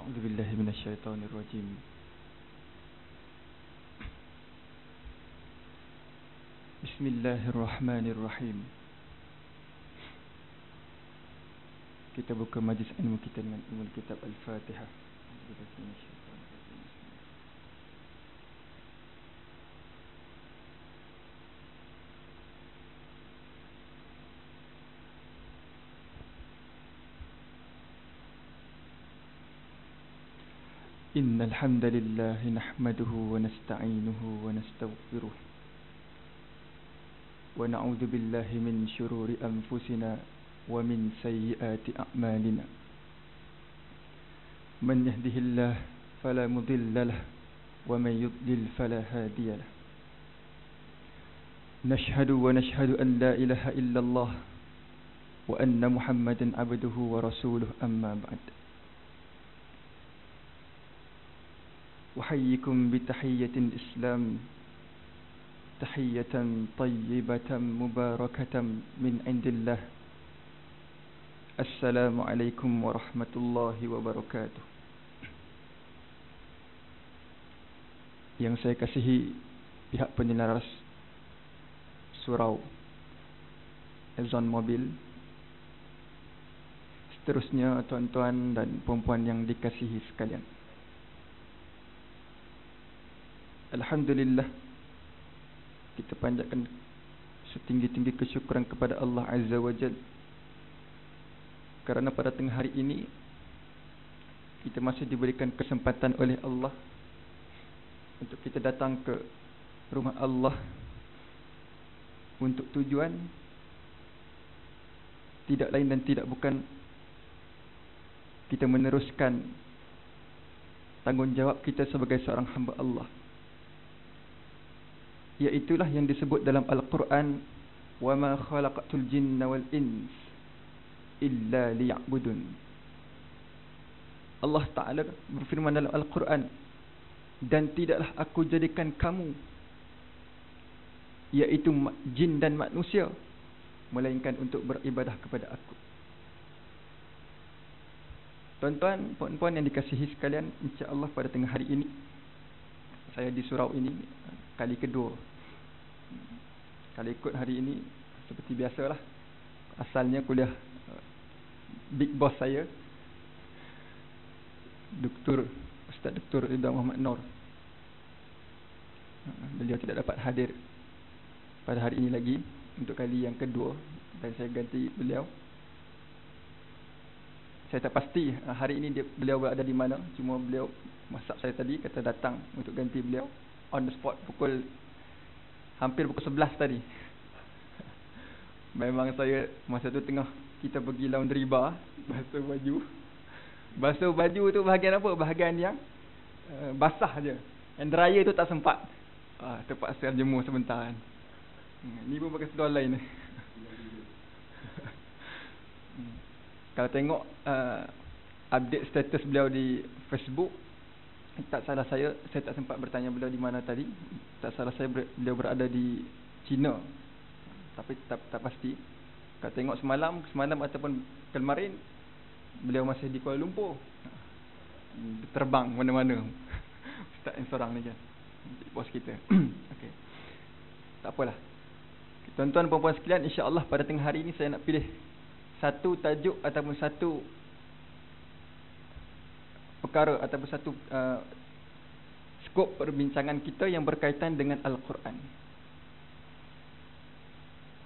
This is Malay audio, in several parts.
أعوذ بالله من الشيطان الرجيم. بسم الله الرحمن الرحيم. Kita buka majlis ilmu kita dengan ilmu kitab Al-Fatihah. إن الحمد لله نحمده ونستعينه ونستغفره ونعوذ بالله من شرور أنفسنا ومن سيئات أعمالنا من يهده الله فلا مضل له ومن يضلل فلا هادي له نشهد أن لا إله إلا الله وأن محمدا عبده ورسوله أما بعد أحييكم بتحية الإسلام تحية طيبة مباركة من عند الله السلام عليكم ورحمة الله وبركاته. Yang saya kasihi pihak penyelaras surau Exxon Mobil, seterusnya tuan-tuan dan puan-puan yang dikasihi sekalian, alhamdulillah, kita panjatkan setinggi-tinggi kesyukuran kepada Allah Azza wa Jal, kerana pada tengah hari ini kita masih diberikan kesempatan oleh Allah untuk kita datang ke rumah Allah untuk tujuan tidak lain dan tidak bukan kita meneruskan tanggungjawab kita sebagai seorang hamba Allah, iaitulah yang disebut dalam Al-Quran, wa ma khalaqatul jinna wal ins illa liya'budun. Allah Ta'ala berfirman dalam Al-Quran, dan tidaklah aku jadikan kamu, iaitu jin dan manusia, melainkan untuk beribadah kepada aku. Tuan-tuan, puan-puan yang dikasihi sekalian, insya-Allah pada tengah hari ini saya di surau ini kali kedua. Kalau ikut hari ini seperti biasalah, asalnya kuliah big boss saya, Ustaz Dr. Ridwan Muhammad Nur. Beliau tidak dapat hadir pada hari ini lagi untuk kali yang kedua, dan saya ganti beliau. Saya tak pasti hari ini beliau berada di mana, cuma beliau WhatsApp saya tadi kata datang untuk ganti beliau on the spot hampir pukul 11 tadi. Memang saya masa tu tengah kita pergi laundry bar, basuh baju tu bahagian apa? Bahagian yang basah je. Yang dryer tu tak sempat. Terpaksa jemur sebentar kan. Ni pun pakai seluar lain. Kalau tengok update status beliau di Facebook, tak salah saya tak sempat bertanya beliau di mana tadi. Tak salah saya beliau berada di China, tapi tak pasti. Kalau tengok semalam ataupun kemarin, beliau masih di Kuala Lumpur, terbang mana-mana. Ustaz yang seorang ni je, bos kita. Okay, tak apalah. Tuan-tuan puan-puan sekalian, insya-Allah pada tengah hari ini saya nak pilih satu tajuk ataupun satu perkara ataupun satu skop perbincangan kita yang berkaitan dengan Al-Quran.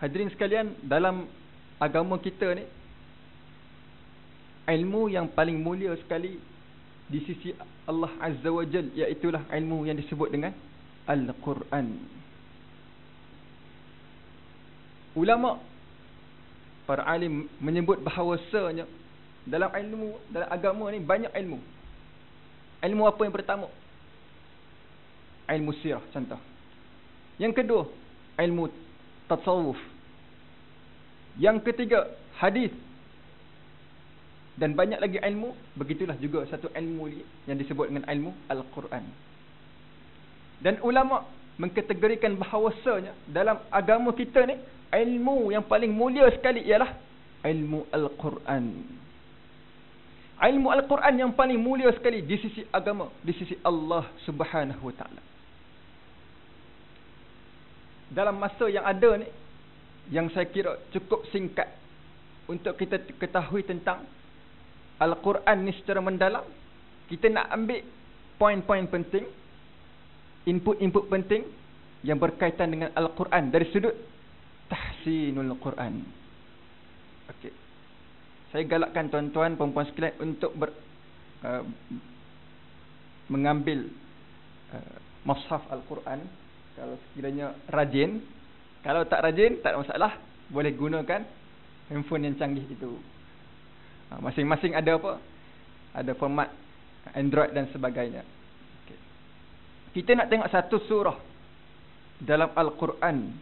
Hadirin sekalian, dalam agama kita ni, ilmu yang paling mulia sekali di sisi Allah Azza wa Jal, iaitulah ilmu yang disebut dengan Al-Quran. Ulama, para alim menyebut bahawasanya dalam agama ni banyak ilmu. Ilmu apa yang pertama? Ilmu sirah, contoh. Yang kedua, ilmu tasawuf. Yang ketiga, hadis. Dan banyak lagi ilmu. Begitulah juga satu ilmu yang disebut dengan ilmu Al-Quran. Dan ulama mengkategorikan bahawasanya dalam agama kita ni, ilmu yang paling mulia sekali ialah ilmu Al-Quran. Ilmu Al-Quran yang paling mulia sekali di sisi agama, di sisi Allah Subhanahu wa ta'ala. Dalam masa yang ada ni, yang saya kira cukup singkat untuk kita ketahui tentang Al-Quran ni secara mendalam, kita nak ambil poin-poin penting, input-input penting yang berkaitan dengan Al-Quran dari sudut tahsinul Quran. Okey. Saya galakkan tuan-tuan puan-puan sekalian untuk mengambil mushaf Al-Quran kalau sekiranya rajin. Kalau tak rajin, tak ada masalah, boleh gunakan handphone yang canggih itu. Masing-masing ada apa? Ada format Android dan sebagainya. Okay. Kita nak tengok satu surah dalam Al-Quran,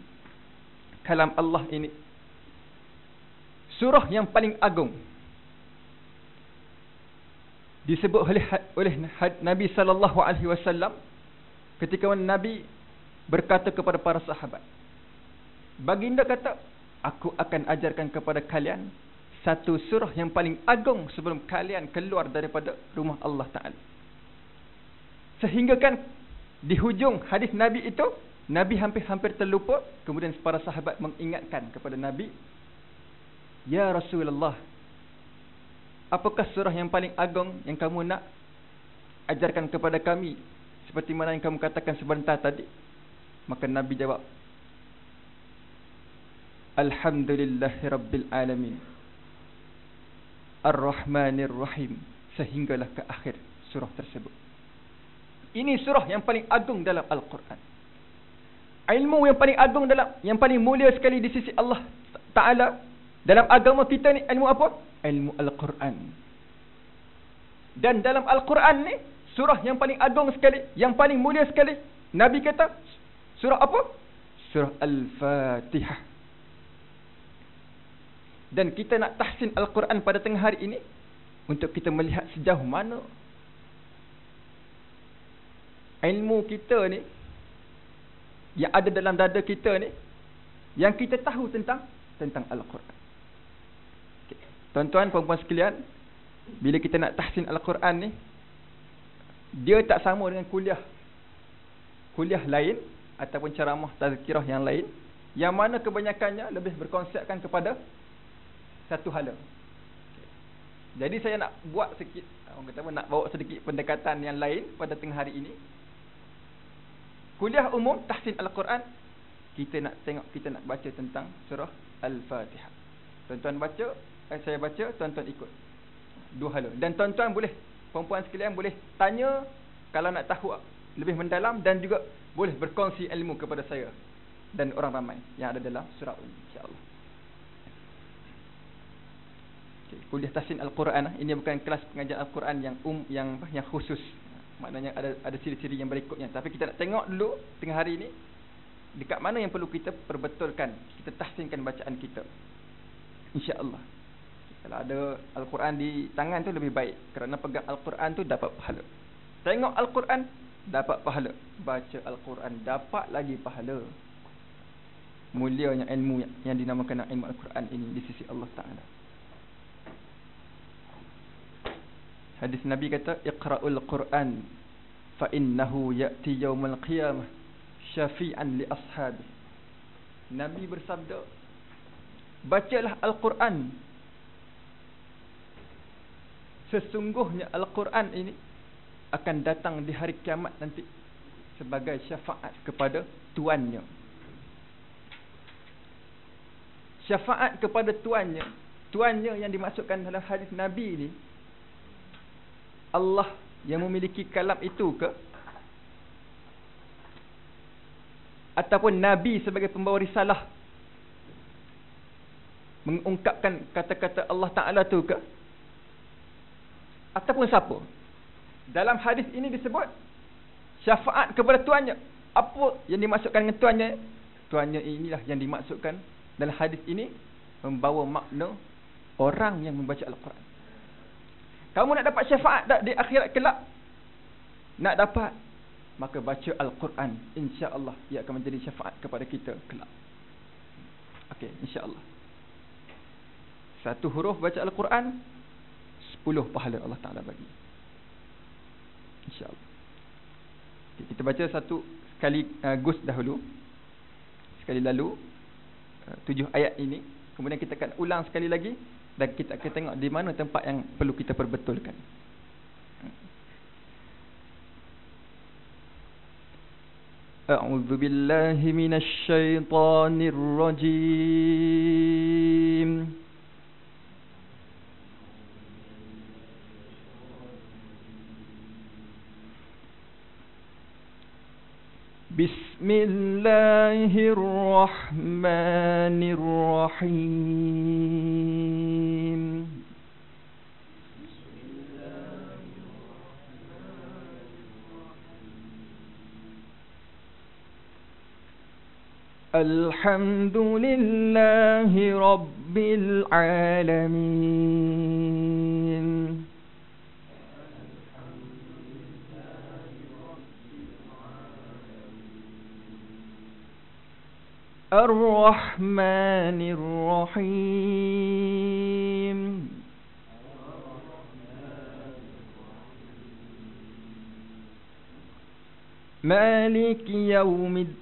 kalam Allah ini, surah yang paling agung, disebut oleh Nabi sallallahu alaihi wasallam ketika Nabi berkata kepada para sahabat, baginda kata, aku akan ajarkan kepada kalian satu surah yang paling agung sebelum kalian keluar daripada rumah Allah Ta'ala. Sehingga kan di hujung hadis Nabi itu, Nabi hampir-hampir terlupa. Kemudian para sahabat mengingatkan kepada Nabi, ya Rasulullah, apakah surah yang paling agung yang kamu nak ajarkan kepada kami, seperti mana yang kamu katakan sebentar tadi? Maka Nabi jawab, Alhamdulillahi Rabbil Alamin, Ar-Rahmanir Rahim, sehinggalah ke akhir surah tersebut. Ini surah yang paling agung dalam Al-Quran. Ilmu yang paling agung yang paling mulia sekali di sisi Allah Ta'ala dalam agama kita ni, ilmu apa? Ilmu Al-Quran. Dan dalam Al-Quran ni, surah yang paling agung sekali, yang paling mulia sekali, Nabi kata, surah apa? Surah Al-Fatihah. Dan kita nak tahsin Al-Quran pada tengah hari ini untuk kita melihat sejauh mana ilmu kita ni, yang ada dalam dada kita ni, yang kita tahu tentang Al-Quran. Okay. Tuan-tuan, puan-puan sekalian, bila kita nak tahsin Al-Quran ni, dia tak sama dengan kuliah lain ataupun ceramah tazkirah yang lain, yang mana kebanyakannya lebih berkonsepkan kepada satu hala. Okay. Jadi saya nak buat sikit, orang kata nak bawa sedikit pendekatan yang lain pada tengah hari ini. Kuliah umum tahsin Al-Quran, kita nak baca tentang surah Al-Fatihah. Tuan-tuan baca, saya baca, tuan-tuan ikut. Dua hala. Dan tuan-tuan boleh, perempuan sekalian boleh tanya kalau nak tahu lebih mendalam, dan juga boleh berkongsi ilmu kepada saya dan orang ramai yang ada dalam surah ini, insya-Allah. Okay, kuliah tahsin Al-Quran ini bukan kelas pengajian Al-Quran yang khusus. Maknanya ada ciri-ciri yang berikutnya. Tapi kita nak tengok dulu tengah hari ini, dekat mana yang perlu kita perbetulkan, kita tahsinkan bacaan kita, insya-Allah. Kalau ada Al-Quran di tangan tu lebih baik, kerana pegang Al-Quran tu dapat pahala. Tengok Al-Quran dapat pahala, baca Al-Quran dapat lagi pahala. Mulianya ilmu yang dinamakan ilmu Al-Quran ini di sisi Allah Ta'ala. Hadis Nabi kata, Iqra'ul Quran fa innahu ya'ti yawmal qiyamah syafi'an li ashabi. Nabi bersabda, bacalah Al-Quran, sesungguhnya Al-Quran ini akan datang di hari kiamat nanti sebagai syafaat kepada tuannya. Syafaat kepada tuannya. Tuannya yang dimaksudkan dalam hadis Nabi ini, Allah yang memiliki kalam itu ke, ataupun Nabi sebagai pembawa risalah mengungkapkan kata-kata Allah Ta'ala tu ke, ataupun siapa? Dalam hadis ini disebut syafaat kepada tuannya. Apa yang dimaksudkan dengan tuannya? Tuannya inilah yang dimaksudkan dalam hadis ini, membawa makna orang yang membaca Al-Quran. Kamu nak dapat syafaat tak di akhirat kelak? Nak dapat, maka baca Al-Quran, insya-Allah ia akan menjadi syafaat kepada kita kelak. Okey, insya-Allah. Satu huruf baca Al-Quran, 10 pahala Allah Ta'ala bagi, insya-Allah. Okay, kita baca satu sekali gus dahulu, sekali lalu 7 ayat ini. Kemudian kita akan ulang sekali lagi, dan kita akan tengok di mana tempat yang perlu kita perbetulkan. A'udzu billahi minasy syaithanir rajim. Bismillahirrahmanirrahim. Alhamdulillahi Rabbil Alamin. Ar-Rahmanir Rahim. Maliki Yaumiddin.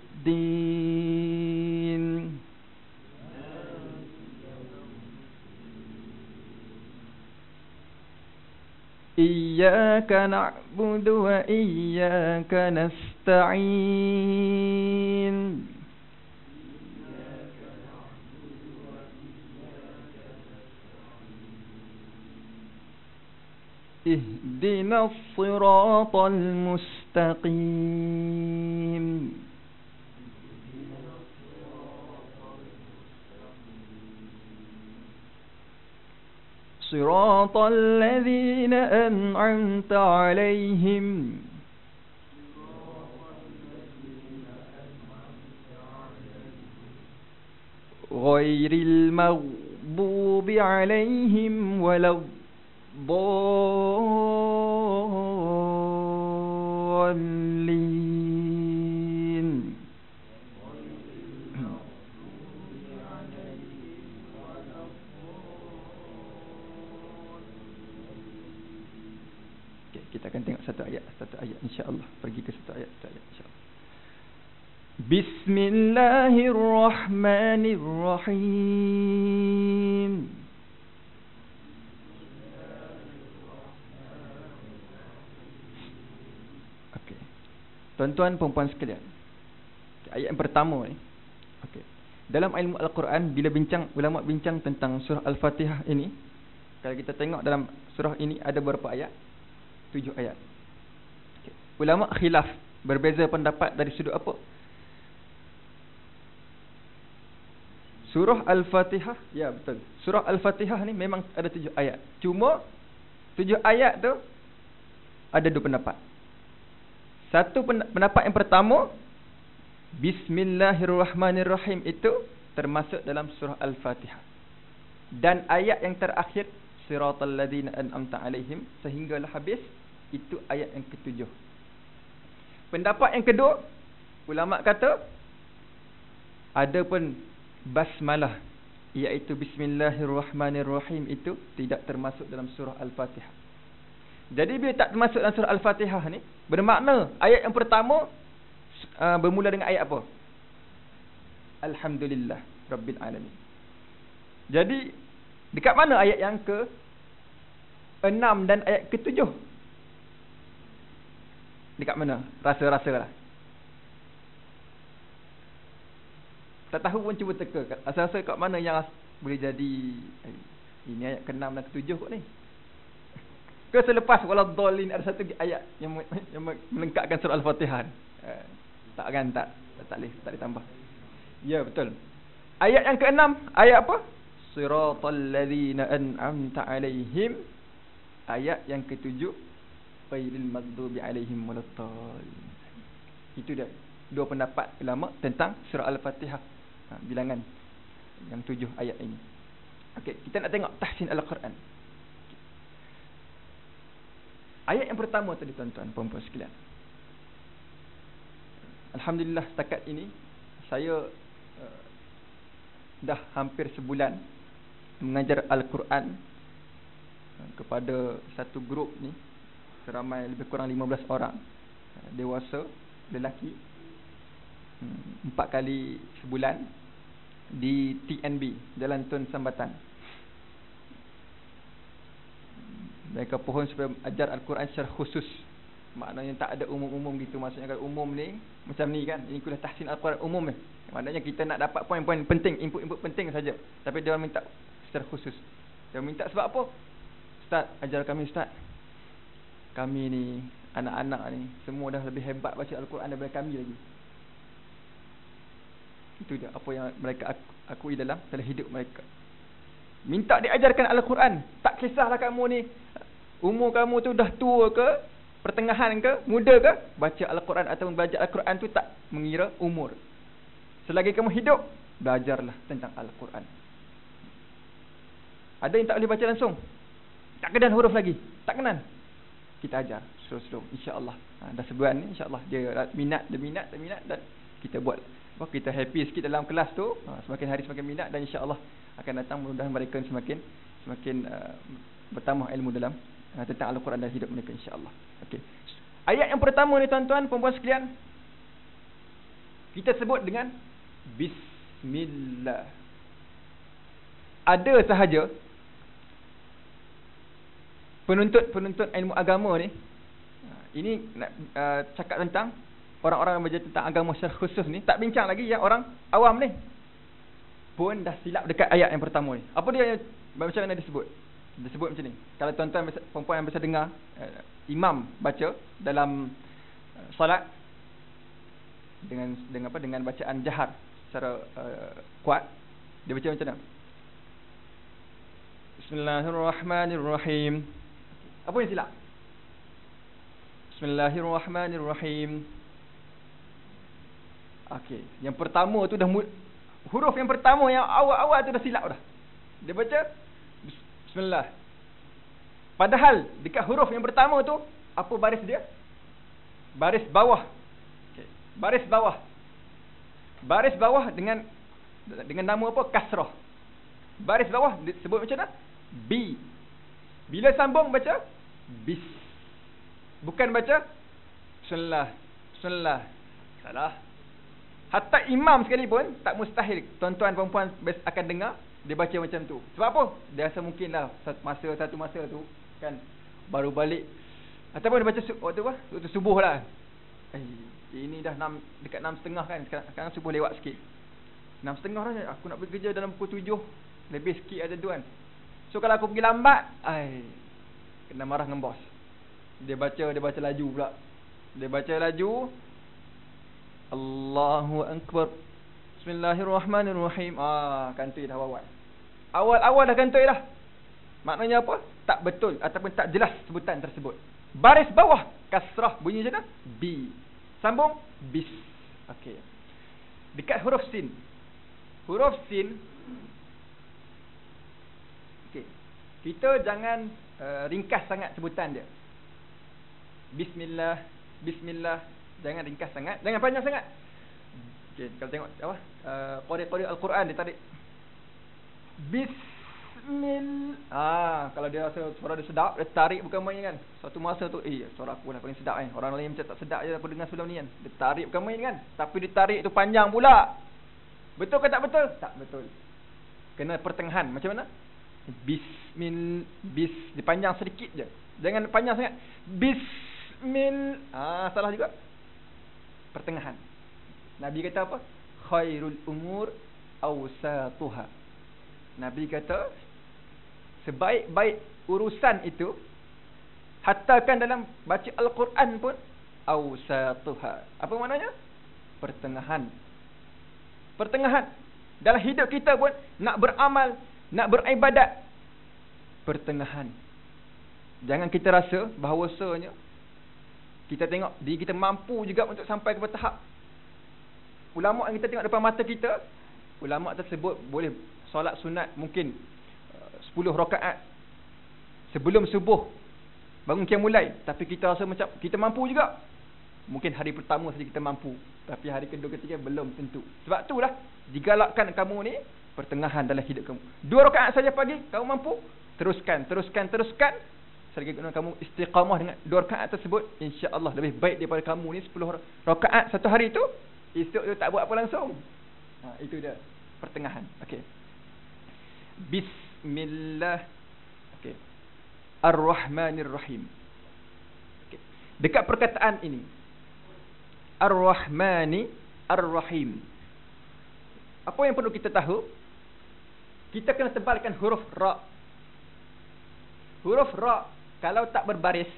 Iyyaka na'budu wa iyyaka nasta'in. Ihdinas siratal mustaqim. Siratal ladzina an'amta 'alaihim ghairil maghdubi 'alaihim waladdallin. Okay, kita akan tengok satu ayat insya-Allah. Pergi ke satu ayat insya-Allah. Bismillahirrahmanirrahim. Okey. Tuan-tuan puan-puan sekalian, ayat yang pertama ni. Okey. Dalam ilmu Al-Quran, bila ulama bincang tentang surah Al-Fatihah ini, kalau kita tengok dalam surah ini ada berapa ayat? 7 ayat. Okay. Ulama khilaf, berbeza pendapat dari sudut apa? Surah Al-Fatihah, ya betul. Surah Al-Fatihah ni memang ada 7 ayat. Cuma 7 ayat tu ada 2 pendapat. Satu pendapat yang pertama, Bismillahirrahmanirrahim itu termasuk dalam surah Al-Fatihah. Dan ayat yang terakhir, Siratal ladzina an'amta 'alaihim, sehinggalah habis, itu ayat yang ke-7. Pendapat yang kedua, ulama kata ada pun basmalah, iaitu Bismillahirrahmanirrahim, itu tidak termasuk dalam surah Al-Fatihah. Jadi bila tak termasuk dalam surah Al-Fatihah ni, bermakna ayat yang pertama bermula dengan ayat apa? Alhamdulillah Rabbil Alamin. Jadi dekat mana ayat yang ke-6 dan ayat ke-7? Dekat mana? Rasa-rasalah. Tak tahu pun cuba teka. Rasa-rasa kat mana yang boleh jadi ini ayat ke-6 dan ke-7 kot ni. Ke selepas waladdallin ada satu ayat yang melengkapkan surah Al-Fatihah. Tak kan, tak boleh tambah. Ya betul. Ayat yang ke-6 ayat apa? Siratal ladzina an'amta 'alaihim. Ayat yang ke-7 ghairil maghdubi 'alaihim waladdallin. Itu dia 2 pendapat ulama tentang surah Al-Fatihah, bilangan yang 7 ayat ini. Okey, kita nak tengok tahsin Al-Quran. Ayat yang pertama tadi tuan-tuan puan-puan sekalian. Alhamdulillah setakat ini saya dah hampir sebulan mengajar Al-Quran kepada satu grup ni seramai lebih kurang 15 orang dewasa lelaki 4 kali sebulan di TNB Jalan Tun Sambatan. Mereka pohon supaya ajar Al-Quran secara khusus. Maknanya tak ada umum-umum gitu. Maksudnya kalau umum ni macam ni kan, ini kuliah tahsin Al-Quran umum ni. Maknanya kita nak dapat poin-poin penting, input-input penting saja. Tapi dia orang minta secara khusus. Dia minta sebab apa? Ustaz, ajar kami Ustaz. Kami ni, anak-anak ni semua dah lebih hebat baca Al-Quran daripada kami lagi. Itu dia apa yang mereka akui dalam hidup mereka. Minta diajarkan Al-Quran. Tak kisahlah kamu ni umur kamu tu dah tua ke, pertengahan ke, muda ke, baca Al-Quran atau belajar Al-Quran tu tak mengira umur. Selagi kamu hidup, belajarlah tentang Al-Quran. Ada yang tak boleh baca langsung, tak kenal huruf lagi, tak kenal, kita ajar slow-slow, insya-Allah. Dah sebulan ni insya-Allah dia minat dan kita buat kita happy sikit dalam kelas tu. Semakin hari semakin minat, dan insya-Allah akan datang mudah-mudahan mereka semakin bertambah ilmu dalam tentang Al-Quran dalam hidup mereka, insya-Allah. Okey. Ayat yang pertama ni tuan-tuan puan-puan sekalian, kita sebut dengan bismillah. Ada sahaja penuntut ilmu agama ni, ini nak cakap tentang orang-orang yang belajar tentang agama secara khusus ni, tak bincang lagi yang orang awam ni pun dah silap dekat ayat yang pertama ni. Apa dia macam mana disebut? Disebut macam ni. Kalau tuan-tuan perempuan yang biasa dengar imam baca dalam solat dengan bacaan jahar secara kuat, dia baca macam mana? Bismillahirrahmanirrahim. Apa yang silap? Bismillahirrahmanirrahim. Okey, yang pertama tu dah huruf yang pertama yang awal-awal tu dah silap dah. Dia baca bismillah. Padahal dekat huruf yang pertama tu apa baris dia? Baris bawah. Okey, baris bawah. Baris bawah dengan nama apa? Kasrah. Baris bawah disebut macam mana? B. Bila sambung baca bis. Bukan baca bismillah. Salah. Hatta imam sekalipun tak mustahil tuan-tuan puan-puan akan dengar dia baca macam tu. Sebab apa? Dia rasa mungkinlah satu masa tu kan baru balik ataupun dia baca waktu subuh lah. Ini dah dekat 6.30 kan, sekarang subuh lewat sikit. 6.30 dah aku nak pergi kerja dalam pukul 7. Lebih sikit ada tuan. So kalau aku pergi lambat, kena marah dengan bos. Dia baca laju pula. Dia baca laju. Allahu Akbar. Bismillahirrahmanirrahim. Kantoi dah awal. Awal-awal dah kantoi dah. Maknanya apa? Tak betul ataupun tak jelas sebutan tersebut. Baris bawah kasrah bunyi macam mana? B. Sambung bis. Okey. Dekat huruf sin. Huruf sin. Okey. Kita jangan ringkas sangat sebutan dia. Bismillah. Jangan ringkas sangat, jangan panjang sangat. Okey, kalau tengok apa? Qari Al-Quran dia tarik kalau dia rasa suara dia sedap, dia tarik bukan main kan. Suatu masa tu suara aku lah paling sedap kan. Orang lain macam tak sedap je aku dengar sebelum ni kan. Dia tarik bukan main kan. Tapi dia tarik tu panjang pula. Betul ke tak betul? Tak betul. Kena pertengahan. Macam mana? Bis dipanjang sedikit je. Jangan panjang sangat. Salah juga. Pertengahan. Nabi kata apa? Khairul umur awsatuha. Nabi kata sebaik-baik urusan itu, hatta kan dalam baca Al-Quran pun awsatuha. Apa maknanya? Pertengahan. Dalam hidup kita pun nak beramal, nak beribadat, pertengahan. Jangan kita rasa bahawasanya kita tengok diri kita mampu juga untuk sampai ke tahap. Ulama yang kita tengok depan mata kita, ulama tersebut boleh solat sunat mungkin 10 rakaat sebelum subuh, bangun qiyamul lail, tapi kita rasa macam kita mampu juga. Mungkin hari pertama saja kita mampu, tapi hari kedua ketiga belum tentu. Sebab itulah digalakkan kamu ni pertengahan dalam hidup kamu. 2 rakaat saja pagi kamu mampu, teruskan. Selagi kamu istiqamah dengan 2 rakaat tersebut, insya-Allah lebih baik daripada kamu ni 10 rakaat satu hari tu, esok tu tak buat apa langsung. Itu dia pertengahan. Okey. Bismillah. Okey. Ar-Rahmanir-Rahim. Okey. Dekat perkataan ini, Ar-Rahmani Ar-Rahim, apa yang perlu kita tahu? Kita kena tebalkan huruf ra. Huruf ra kalau tak berbaris.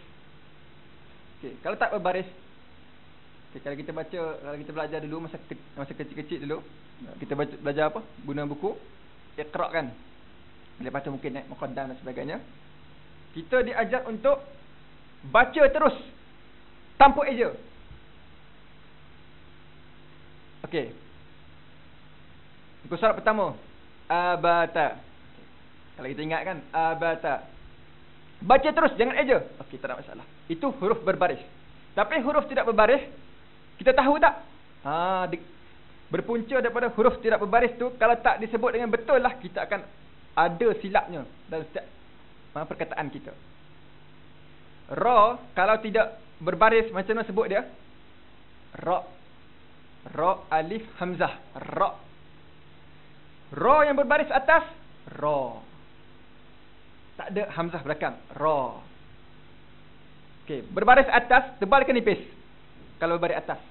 Okey, kalau tak berbaris. Okey, kalau kita belajar dulu masa kecil-kecil dulu, kita belajar apa? Guna buku Iqra kan. Lepas tu mungkin naik muqaddam dan sebagainya. Kita diajar untuk baca terus tanpa eja. Okey. Muka surat pertama, abata. Kalau kita ingat kan, abata. Baca terus, jangan eja. Okey, tak ada masalah. Itu huruf berbaris. Tapi huruf tidak berbaris, kita tahu tak? Berpunca daripada huruf tidak berbaris tu, kalau tak disebut dengan betul lah, kita akan ada silapnya dalam setiap perkataan kita. Ra, kalau tidak berbaris, macam mana sebut dia? Ra. Ra, alif, hamzah. Ra. Ra yang berbaris atas, ra. Tak ada hamzah belakang. Ra. Okey, berbaris atas, tebal ke nipis? Kalau berbaris atas,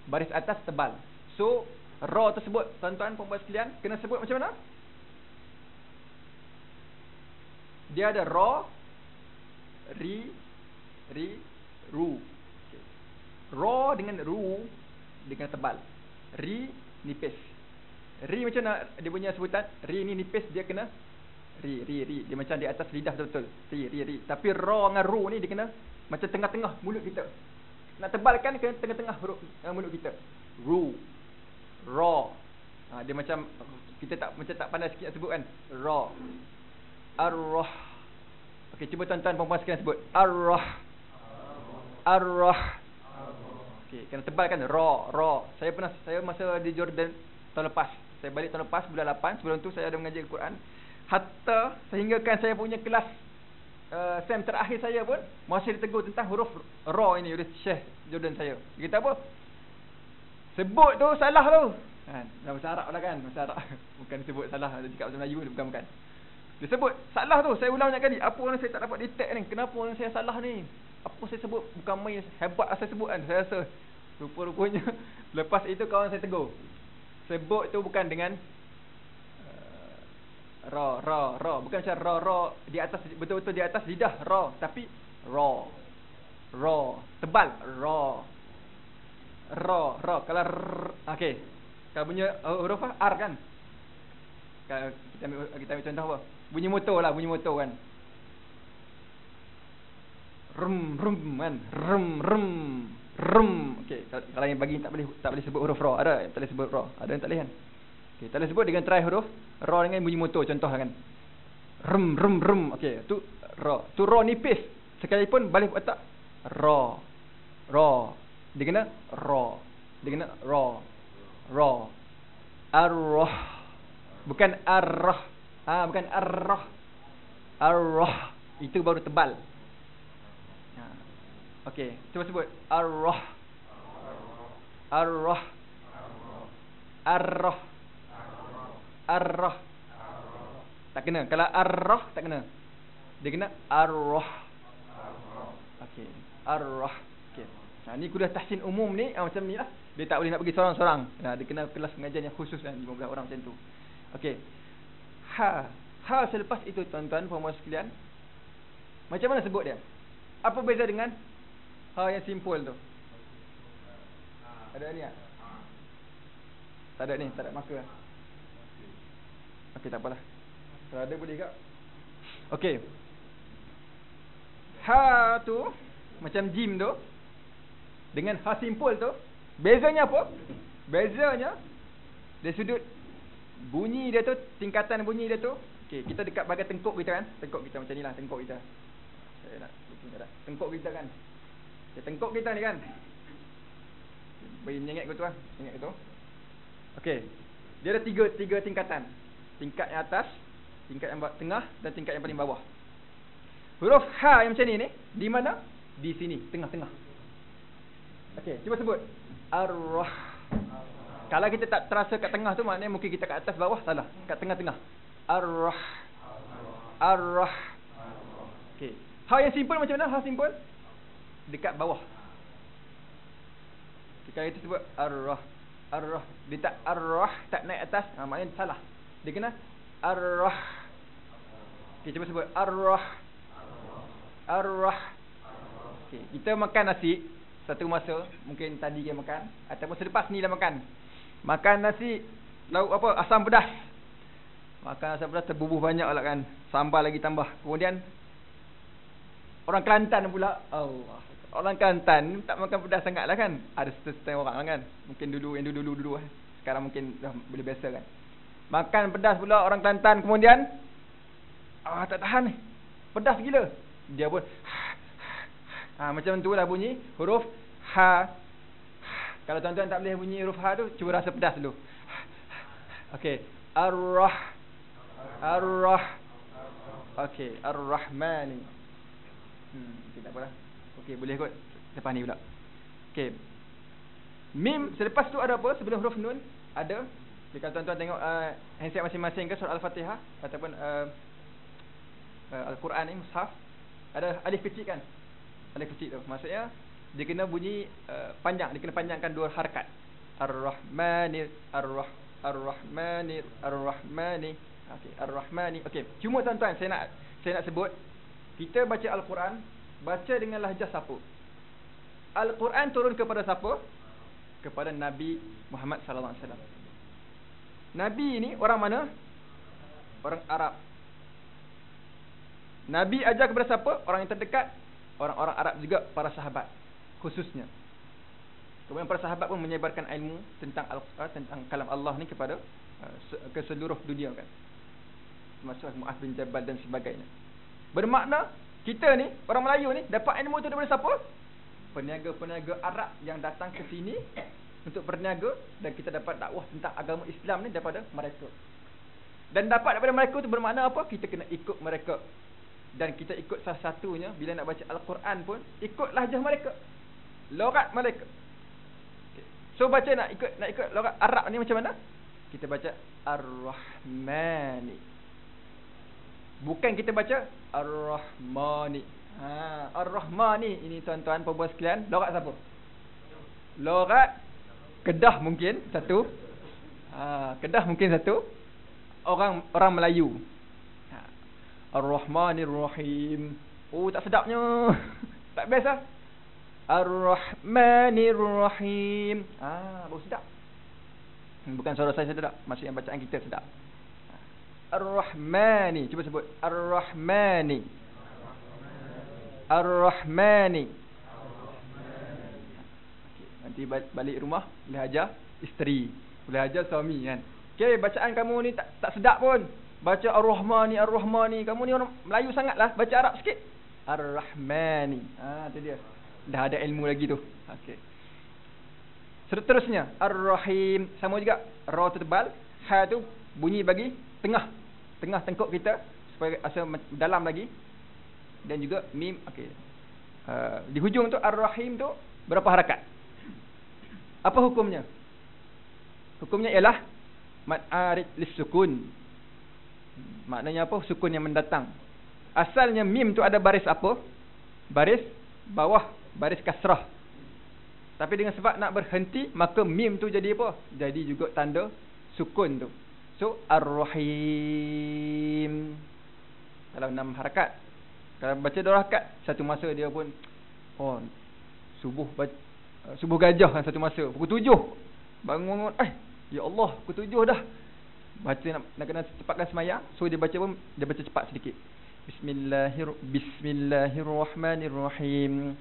baris atas tebal. So, ra tersebut, tuan-tuan puan-puan sekalian, kena sebut macam mana? Dia ada ra, ri, ru. Okay. Ra dengan ru, dia kena tebal. Ri, nipis. Ri macam mana dia punya sebutan? Ri ni nipis, dia kena ri. Dia macam di atas lidah betul-betul. Ri. Tapi ra dengan ru ni dia kena macam tengah-tengah mulut kita. Nak tebalkan kena tengah-tengah mulut kita. Ru. Ra. Dia macam kita tak pandai sikit nak sebut kan. Ra. Ar-Rah. Okey, cuba tuan-tuan puan-puan sekalian sebut. Ar-Rah. Ar-Rah. Okey, kena tebalkan ra. Saya masa di Jordan tahun lepas. Saya balik tahun lepas bulan 8. Sebelum tu saya ada mengajar Al-Quran. Hatta sehinggakan saya punya kelas sem terakhir saya pun masih ditegur tentang huruf ra ini oleh Syekh Jordan saya. Dia kata apa? Sebut tu salah tu. Kan, dalam bahasa Arab lah kan, bahasa Arab. Bukan disebut salah, dia cakap bahasa Melayu ni, bukan. Dia sebut salah tu, saya ulang banyak kali. Apa orang saya tak dapat detect ni? Kenapa orang saya salah ni? Apa saya sebut bukan main hebat saya sebut kan. Saya rasa rupa-rupanya lepas itu kawan saya tegur. Sebut tu bukan dengan ra, bukan macam ra di atas, betul-betul di atas lidah ra, tapi ra, tebal ra. Kalau okey, kalau punya huruf R kan, kalau kita ambil contoh apa, bunyi motor kan, rum kan, rum. Okey, kalau yang bagi tak boleh sebut huruf ra, ada yang tak boleh sebut ra, ada yang tak boleh kan. Okey, tak boleh sebut dengan try huruf ra dengan bunyi motor contoh kan. Rum. Okey, tu ra. Tu ra nipis. Sekalipun balik buat tak ra. Dia kena ra. Ar-Rah. Bukan ar-Rah. Bukan ar-Rah. Ar-Rah. Itu baru tebal. Okey, cuba sebut ar-Rah. Ar-Rah. Ar-Rah. Ar-Rah. Tak kena. Kalau ar-Rah tak kena. Dia kena ar-Rah. Okey, ar-Rah. Okey. Ni kuliah tahsin umum ni macam ni lah. Dia tak boleh nak pergi seorang-seorang. Dia kena kelas pengajian yang khusus kan, 15 orang macam tu. Okey. Ha selepas itu tuan-tuan puan-puan sekalian, macam mana sebut dia? Apa beza dengan ha yang simple tu? Ada ni tak? Tak ada ni, tak ada marker. Okey, tak apalah. Kalau ada boleh tak? Okey. Ha tu macam jim tu dengan ha simple tu, bezanya apa? Bezanya dari sudut bunyi dia tu, tingkatan bunyi dia tu. Okey, kita dekat bahagian tengkuk kita kan. Tengkuk kita macam ni lah, tengkuk kita. Saya nak tengkuk kita kan. Okay, tengkuk kita ni kan. Beri menyengit ke tu lah. Menyengit ke tu. Okey. Dia ada tiga tingkatan. Tingkat yang atas, tingkat yang tengah dan tingkat yang paling bawah. Huruf ha yang macam ni di mana? Di sini, tengah-tengah. Okey, cuba sebut. Ar-Rah. Kalau kita tak terasa kat tengah tu, maknanya mungkin kita kat atas bawah, salah. Kat tengah-tengah. Ar-Rah. Ar-Rah. Okey. Ha yang simple macam mana? Ha simple dekat bawah. Kalau kita sebut Ar-Rah. Ar-Rah. Dia tak Ar-Rah, tak naik atas, maknanya salah. Dia kena Ar-Rah. Okey, cuba sebut Ar-Rah. Ar-Rah. Okey, kita makan nasi satu masa, mungkin tadi kita makan ataupun selepas ni dah makan. Makan nasi lauk apa? Asam pedas. Makan asam pedas terbubuh banyak lah kan. Sambal lagi tambah. Kemudian orang Kelantan pula, Allah. Orang Kelantan tak makan pedas sangat lah kan. Ada setengah orang lah kan. Mungkin dulu, yang dulu sekarang mungkin dah boleh biasa kan. Makan pedas pula orang Kelantan. Kemudian tak tahan ni, pedas gila. Dia pun macam tu lah bunyi huruf ha. Kalau tuan-tuan tak boleh bunyi huruf ha tu, cuba rasa pedas dulu. Okey, Ar-Rah. Ar-Rah. Okey, Ar-Rahmani. Tak apalah. Okey, boleh kot lepas ni pula. Okey. Mim selepas tu ada apa? Sebelum huruf nun ada. Kalau tuan-tuan tengok handset masing-masing ke surah Al-Fatihah ataupun Al-Quran ni, mushaf, ada alif kecil kan? Alif kecil tu maksudnya dia kena bunyi panjang, dia kena panjangkan dua harakat. Ar-Rahmani, Ar-Rahmani, Ar-Rahmani. Okey, Ar-Rahmani. Okey, cuma tuan-tuan saya nak sebut, kita baca Al-Quran, baca dengan lahjah siapa? Al-Quran turun kepada siapa? Kepada Nabi Muhammad sallallahu alaihi wasallam. Nabi ni orang mana? Orang Arab. Nabi ajar kepada siapa? Orang yang terdekat, orang-orang Arab juga, para sahabat khususnya. Kemudian para sahabat pun menyebarkan ilmu tentang tentang kalam Allah ni kepada ke seluruh dunia kan. Termasuk Muaz bin Jabal dan sebagainya. Bermakna kita ni, orang Melayu ni, dapat ilmu tu daripada siapa? Peniaga-peniaga Arab yang datang ke sini untuk berniaga, dan kita dapat dakwah tentang agama Islam ni daripada mereka. Dan dapat daripada mereka tu bermakna apa? Kita kena ikut mereka. Dan kita ikut salah satunya, bila nak baca Al-Quran pun, ikut lahjah mereka, logat mereka. Okay. So baca nak ikut logat Arab ni macam mana? Kita baca Ar-Rahmani. Bukan kita baca Ar-Rahmani. Ar-Rahmani ini tuan-tuan perempuan sekalian, logat siapa? Logat Kedah mungkin satu. Kedah mungkin satu. Orang Melayu. Ar-Rahmanir Rahim. Oh, tak sedapnya. Tak best lah. Ar-Rahmanir Rahim. Baru sedap. Bukan suara saya sedap, maksudnya bacaan kita sedap. Ar-Rahmani. Cuba sebut. Ar-Rahmani. Ar-Rahmani. Nanti balik rumah boleh ajar isteri, boleh ajar suami kan. Okey, bacaan kamu ni tak sedap pun. Baca Ar-Rahmani, Ar-Rahmani. Kamu ni orang Melayu sangatlah, baca Arab sikit. Ar-Rahmani. Tu dia. Dah ada ilmu lagi tu. Okey. Seterusnya Ar-Rahim, sama juga. Ra tu tebal, ha tu bunyi bagi tengah tengkuk kita supaya rasa dalam lagi. Dan juga mim. Okey. Di hujung tu Ar-Rahim tu berapa harakat? Apa hukumnya? Hukumnya ialah mad arid lis-sukun. Maknanya apa? Sukun yang mendatang. Asalnya mim tu ada baris apa? Baris bawah, baris kasrah. Tapi dengan sebab nak berhenti, maka mim tu jadi apa? Jadi juga tanda sukun tu. So Ar-Rahim. Kalau 6 harakat. Kalau baca 2 harakat, satu masa dia pun subuh gajah kan, satu masa pukul 7 bangun, ya Allah, pukul 7 dah. Baca nak kena cepatkan sembahyang, so dia baca cepat sedikit. Bismillahirrahmanirrahim.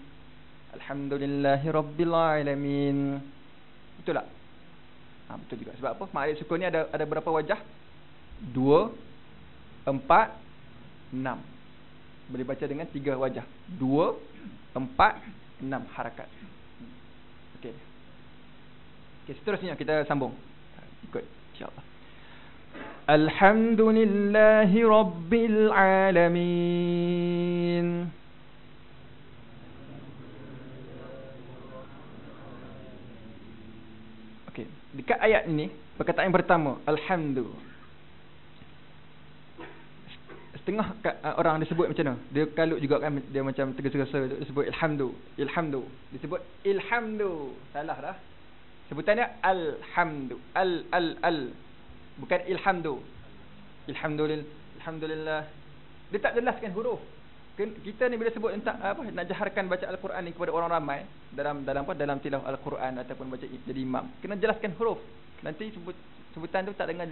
Alhamdulillahirabbil alamin. Betul tak? Betul juga. Sebab apa? Makrif sukun ni ada berapa wajah? 2, 4, 6. Boleh baca dengan 3 wajah. 2, 4, 6 harakat. Okey. Okey, seterusnya kita sambung. Ikut insya-Allah. Alhamdulillahi Rabbil Alamin. Okey, dekat ayat ini perkataan yang pertama, alhamdu. Setengah orang disebut macam mana? Dia kalut juga kan, dia macam tergesa-gesa dia sebut ilhamdu, ilhamdu. Disebut ilhamdu. Salah dah. Sebutannya alhamdu. Al. Bukan ilhamdu. Alhamdulillah. Dia tak jelaskan huruf. Kita ni bila sebut nak jaharkan baca Al-Quran ni kepada orang ramai dalam tilawah Al-Quran ataupun baca jadi imam, kena jelaskan huruf. Nanti sebutan tu tak dengar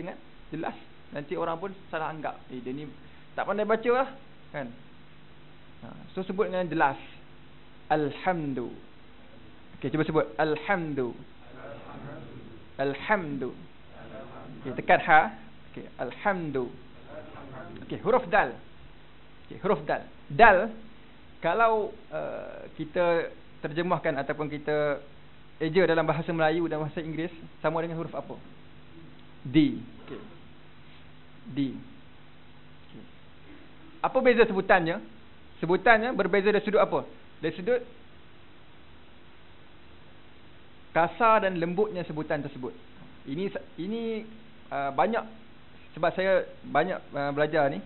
jelas. Nanti orang pun salah anggap. Dia ni tak pandai baca lah kan. So sebut dengan jelas. Alhamdu. Okey, cuba sebut alhamdu. Alhamdu. Okey, tekan ha. Okey, alhamdu. Okey, huruf dal. Okey, huruf dal. Dal kalau kita terjemahkan ataupun kita eja dalam bahasa Melayu dan bahasa Inggeris sama dengan huruf apa? D. Okey. D. Okey. Apa beza sebutannya? Sebutannya berbeza dari sudut apa? Dari sudut kasar dan lembutnya sebutan tersebut. Ini banyak, sebab saya banyak belajar ni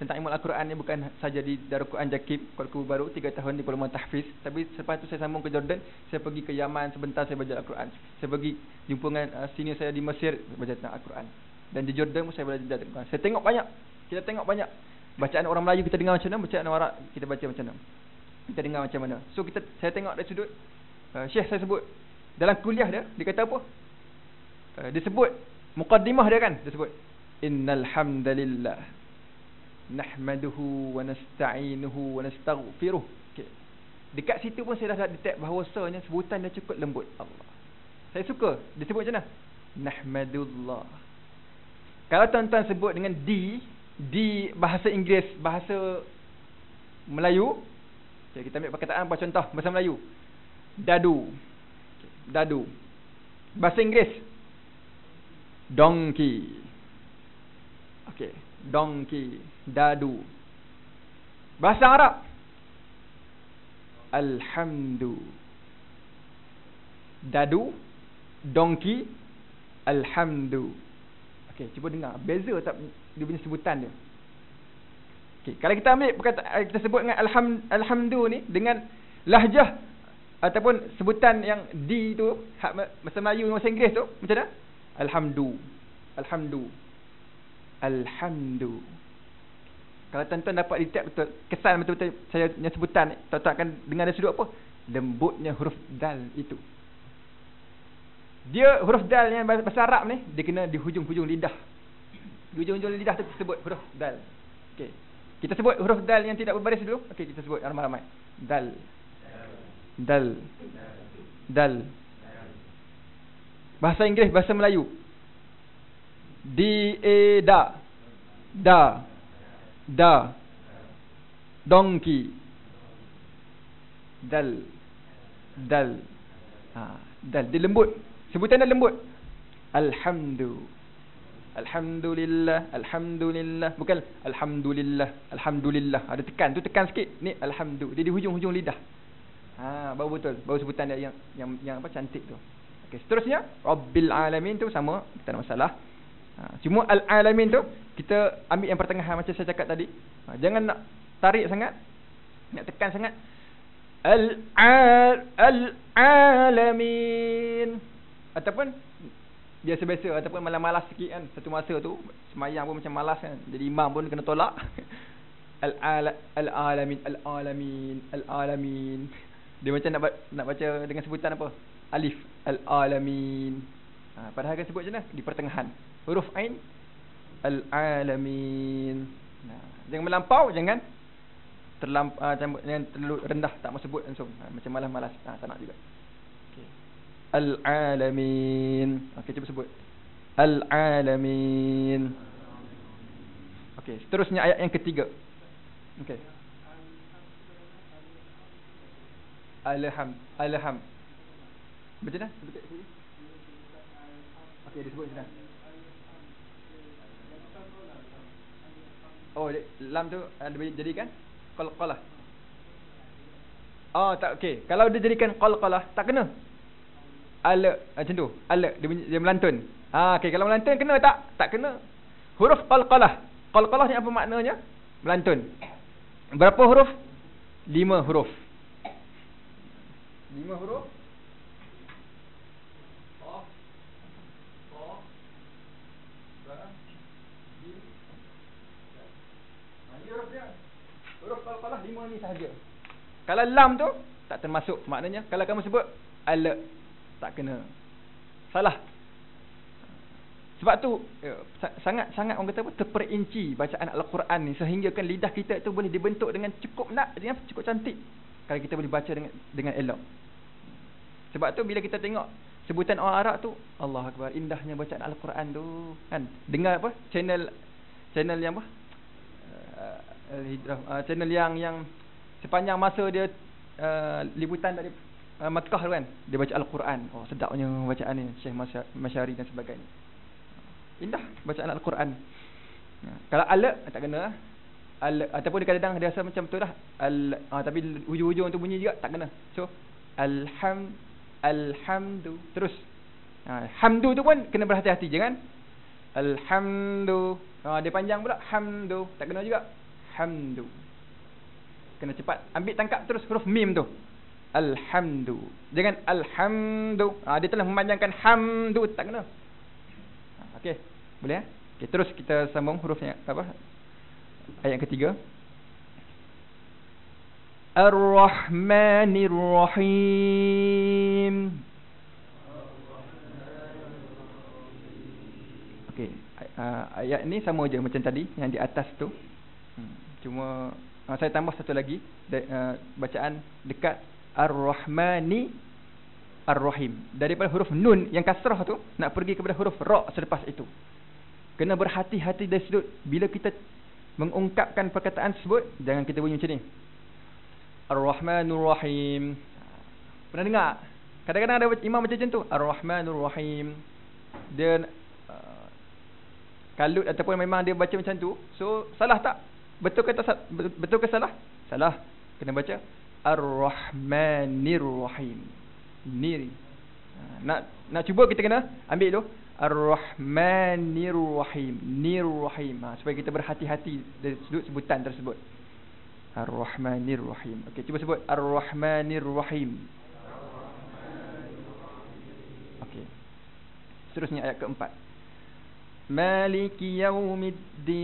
tentang ilmu Al-Quran ni, bukan saja di Darul Quran Jakib Kuala Lumpur baru 3 tahun di Pulau Tahfiz, tapi selepas tu saya sambung ke Jordan, saya pergi ke Yaman sebentar, saya belajar Al-Quran. Saya pergi jumpa dengan senior saya di Mesir, belajar tentang Al-Quran. Dan di Jordan pun saya belajar tentang Al-Quran. Saya tengok banyak, kita tengok banyak bacaan orang Melayu kita dengar macam mana, bacaan orang Arab kita baca macam mana, kita dengar macam mana. So saya tengok dari sudut Syekh saya sebut dalam kuliah dia kata apa? Dia sebut muqaddimah dia kan, dia sebut innal hamdalillah nahmaduhu wa nasta'inuhu wa nastaghfiruh. Okay. Dekat situ pun saya dah detect bahawasanya sebutan dia cukup lembut. Allah. Saya suka disebut macam mana? Nahmadullah. Kalau tuan-tuan sebut dengan di bahasa Inggeris, bahasa Melayu, okay, kita ambil perkataan apa contoh bahasa Melayu? Dadu. Okay. Dadu. Bahasa Inggeris donkey. Okey, donkey, dadu. Bahasa Arab alhamdu. Dadu, donkey, alhamdu. Okey, cuba dengar beza tak dia punya sebutan dia. Okey, kalau kita ambil perkataan kita sebut dengan alhamdu ni dengan lahjah ataupun sebutan yang di tu bahasa Melayu dan bahasa Inggeris tu macam mana? Alhamdu. Kalau tuan-tuan dapat detect betul, kesan betul-betul saya punya sebutan ni, tuan-tuan akan dengar dari sudut apa? Lembutnya huruf dal itu. Dia huruf dal yang bahasa Arab ni, dia kena di hujung-hujung lidah. Di hujung-hujung lidah tu kita sebut huruf dal. Okey. Kita sebut huruf dal yang tidak berbaris dulu. Okey, kita sebut ramai-ramai. Dal. Bahasa Inggeris, bahasa Melayu. Da. Donkey. Dal. Dal. Dia lembut. Sebutan dia lembut. Alhamdulillah. Bukan alhamdulillah. Ada tekan sikit. Ni alhamdulillah. Dia di hujung-hujung lidah. Baru betul. Baru sebutan dia yang apa cantik tu. Okey, seterusnya Rabbil Alamin tu sama, tak ada masalah. Cuma Al-Alamin tu kita ambil yang pertengahan macam saya cakap tadi. Jangan nak tarik sangat, nak tekan sangat. Al-Alamin. Ataupun biasa-biasa ataupun malas-malas sikit kan. Satu masa tu semayang pun macam malas kan. Jadi imam pun kena tolak. Al-Alamin. Dia macam nak baca dengan sebutan apa? Alif. Al-Alamin. Padahal kan sebut je lah di pertengahan. Huruf Ain. Al-Alamin. Jangan melampau, jangan terlalu rendah, tak mau sebut langsung. Macam malas-malas. Tak nak juga. Okay. Al-Alamin. Okey, cuba sebut. Al-Alamin. Okey, seterusnya ayat yang ketiga. Okey. Alham. Baca dah? Okey, disebut sudah. Oh, lam tu boleh jadikan qalqalah. Oh, tak, okey. Kalau dia jadikan qalqalah, tak kena. Ala macam tu. Ala dia melantun. Okey, kalau melantun kena tak? Tak kena. Huruf qalqalah. Qalqalah ni apa maknanya? Melantun. Berapa huruf? 5 huruf. 5 huruf. Huruf qalqalah 5 ni sahaja. Kalau lam tu tak termasuk. Maknanya kalau kamu sebut ala, tak kena. Salah. Sebab tu sangat orang kata apa, terperinci bacaan Al-Quran ni sehingga kan lidah kita itu boleh dibentuk dengan cukup cukup cantik kalau kita boleh baca dengan elok. Sebab tu bila kita tengok sebutan orang Arab tu, Allah Akbar, indahnya bacaan Al-Quran tu kan. Dengar apa channel yang apa, channel yang sepanjang masa dia liputan dari Makkah tu kan, dia baca Al-Quran. Oh, sedapnya bacaan ni, Syekh Masyari dan sebagainya. Indah bacaan Al-Quran. Kalau ala tak kena. Ala, ataupun kadang-kadang dia rasa macam betul lah. Tapi hujung-hujung tu bunyi juga tak kena. So alhamdu terus. Hamdu tu pun kena berhati-hati, jangan alhamdu. Dia panjang pula, hamdu tak kena juga. Hamdu. Kena cepat. Ambil tangkap terus huruf mim tu. Alhamdu. Jangan alhamdu. Dia telah memanjangkan hamdu, tak kena. Okey, boleh ya? Okey, terus kita sambung hurufnya apa? Ayat ketiga. Ar-Rahmanir Rahim. Okey, ayat ni sama je macam tadi yang di atas tu. Cuma saya tambah satu lagi bacaan dekat Ar-Rahmani Ar-Rahim. Daripada huruf nun yang kasrah tu nak pergi kepada huruf ra selepas itu. Kena berhati-hati dari sudut bila kita mengungkapkan perkataan tersebut, jangan kita bunyi macam ni. Ar-Rahmanur Rahim. Pernah dengar? Kadang-kadang ada imam macam tu, Ar-Rahmanur Rahim. Dia kalut ataupun memang dia baca macam tu. So salah tak? Betul ke salah? Salah. Kena baca Ar-Rahmanir Rahim. Niri. Nak cuba kita kena ambil tu Ar-Rahmanir Rahim. Nir Rahim. Supaya kita berhati-hati dari sudut sebutan tersebut. Ar-Rahmanir Rahim. Okey, cuba sebut Ar-Rahmanir Rahim. Okey. Seterusnya ayat keempat. Maliki Yaumiddin.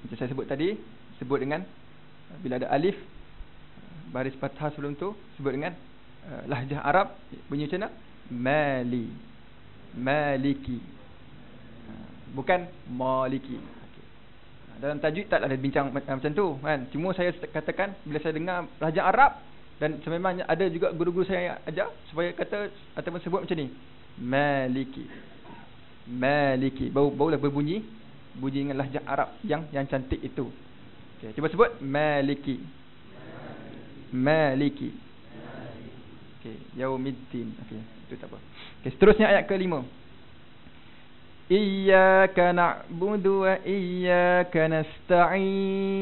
Macam saya sebut tadi, sebut dengan bila ada alif baris fathah sebelum tu, sebut dengan lahjah Arab, bunyi macam mana? Mali. Maliki. Bukan maliki. Okay. Dalam tajwid tak ada bincang macam tu kan. Cuma saya katakan bila saya dengar lahjah Arab, dan sememangnya ada juga guru-guru saya yang ajar supaya kata ataupun sebut macam ni. Maliki. Maliki. Barulah berbunyi dengan lahjah Arab yang cantik itu. Okay, cuba sebut Maliki. Maliki. Okey, Yaumiddin. Okey, itu tak apa. Okey, seterusnya ayat ke-5. Iyyaka na'budu wa iyyaka nasta'in.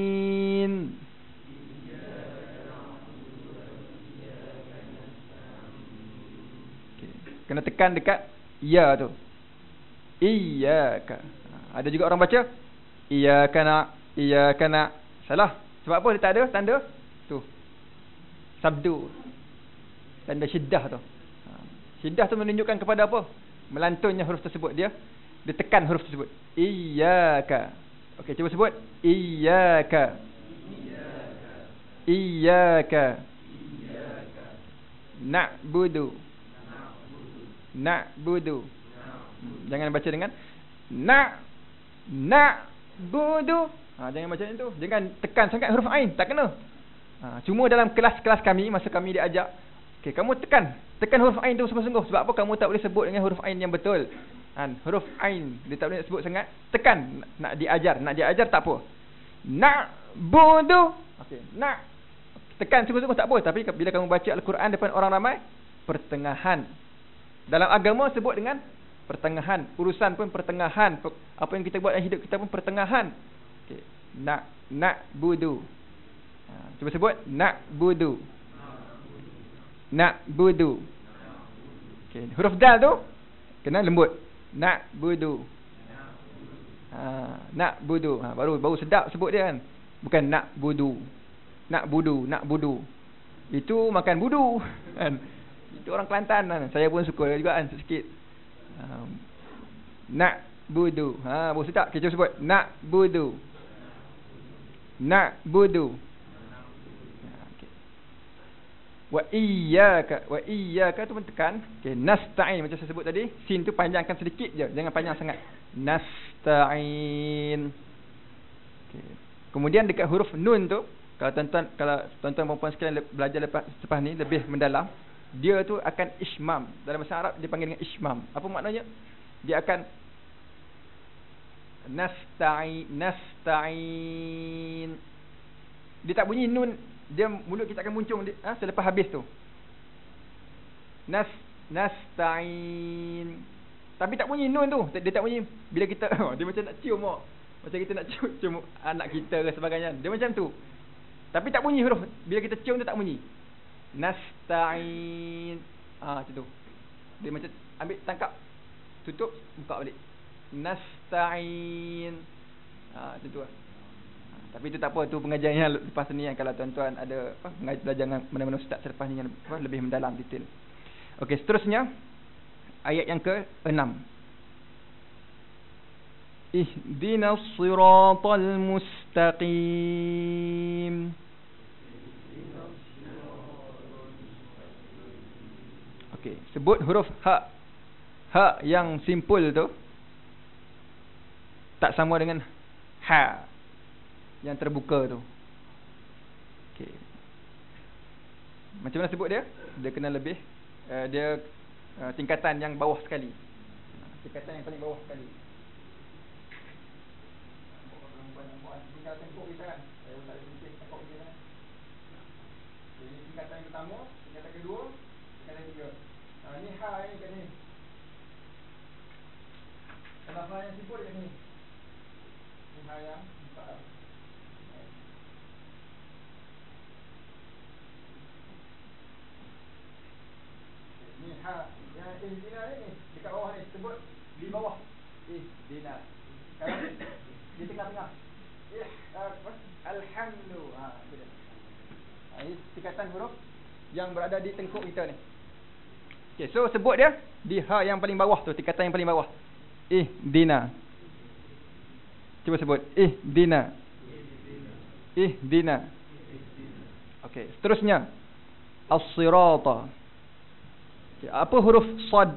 Okey, kena tekan dekat ya tu. Iyyaka. Ada juga orang baca iyyaka na. Salah. Sebab apa dia tak ada tanda tu? Sabdu. Tanda syiddah tu. Syiddah tu menunjukkan kepada apa? Melantunnya huruf tersebut. Dia tekan huruf tersebut. Iyyaka. Okey, cuba sebut iyyaka. Iyyaka. Na'budu. Jangan baca dengan na'budu. Jangan baca macam tu. Jangan tekan sangat huruf ain, tak kena. Cuma dalam kelas-kelas kami, masa kami diajak, okey, kamu tekan huruf ain tu sungguh-sungguh. Sebab apa? Kamu tak boleh sebut dengan huruf ain yang betul. Huruf ain dia tak boleh sebut sangat. Tekan. Nak diajar tak apa. Na'budu. Okey, tekan sungguh-sungguh tak apa. Tapi bila kamu baca Al-Quran depan orang ramai, pertengahan. Dalam agama sebut dengan pertengahan. Urusan pun pertengahan. Apa yang kita buat dalam hidup kita pun pertengahan. Okey. Na'budu. Cuba sebut na'budu. Na'budu. Okey, huruf dal tu kena lembut. Na'budu. Na'budu. Baru sedap sebut dia kan. Bukan na'budu. Na'budu. Itu makan budu kan. Itu orang Kelantan kan. Saya pun suka juga kan sikit. Na'budu. Baru sedap. Kita sebut na'budu. Na'budu. Okay. Wa iyyaka tu pun tekan. Okey, nasta'in macam saya sebut tadi, sin tu panjangkan sedikit je, jangan panjang sangat. Nasta'in. Okey. Kemudian dekat huruf nun tu, kalau tuan-tuan puan-puan sekalian belajar lepas ni lebih mendalam, dia tu akan ismam. Dalam bahasa Arab dipanggil dengan ismam. Apa maknanya? Dia akan nasta'in. Dia tak bunyi nun, dia mulut kita akan muncung selepas habis tu. Nasta'in. Tapi tak bunyi nun tu. Dia tak bunyi bila kita dia macam nak cium macam kita nak cium anak kita ke sebagainya. Dia macam tu. Tapi tak bunyi huruf. Bila kita cium tu tak bunyi. Nasta'in. Macam tu. Dia macam ambil, tangkap, tutup, buka balik. Nasta'in. Macam tu lah. Tapi itu tak apa. Tu pengajian yang lepas ni yang kalau tuan-tuan ada belajar dengan mana-mana ustaz selepas ni yang lebih mendalam detail. Okey, seterusnya ayat yang ke-6. Ihdinas siratal mustaqim. Okey, sebut huruf ha. Ha yang simple tu tak sama dengan ha yang terbuka tu. Okey. Macam mana sebut dia? Dia kena lebih dia tingkatan yang bawah sekali. Tingkatan yang paling bawah sekali. Tingkatan tengkuk kita kan. Saya tak ada tulis tengkuk kita kan. Jadi tingkatan yang pertama, tingkatan kedua, tingkatan ketiga. Ni ha ni kat ni. Kalau ha yang simple kat ni. Ni ha yang besar. Ni ha yang ihdina ni dekat bawah ni sebut di bawah. Ihdina. Kalau di tengah-tengah. Alhamdu. Itu dia. Ini tingkatan huruf yang berada di tengkuk kita ni. Okey, so sebut dia di ha yang paling bawah tu, tingkatan yang paling bawah. Ihdina. Cuba sebut ihdina. Ihdina. Okey, seterusnya as-sirata. Okay, apa huruf sad?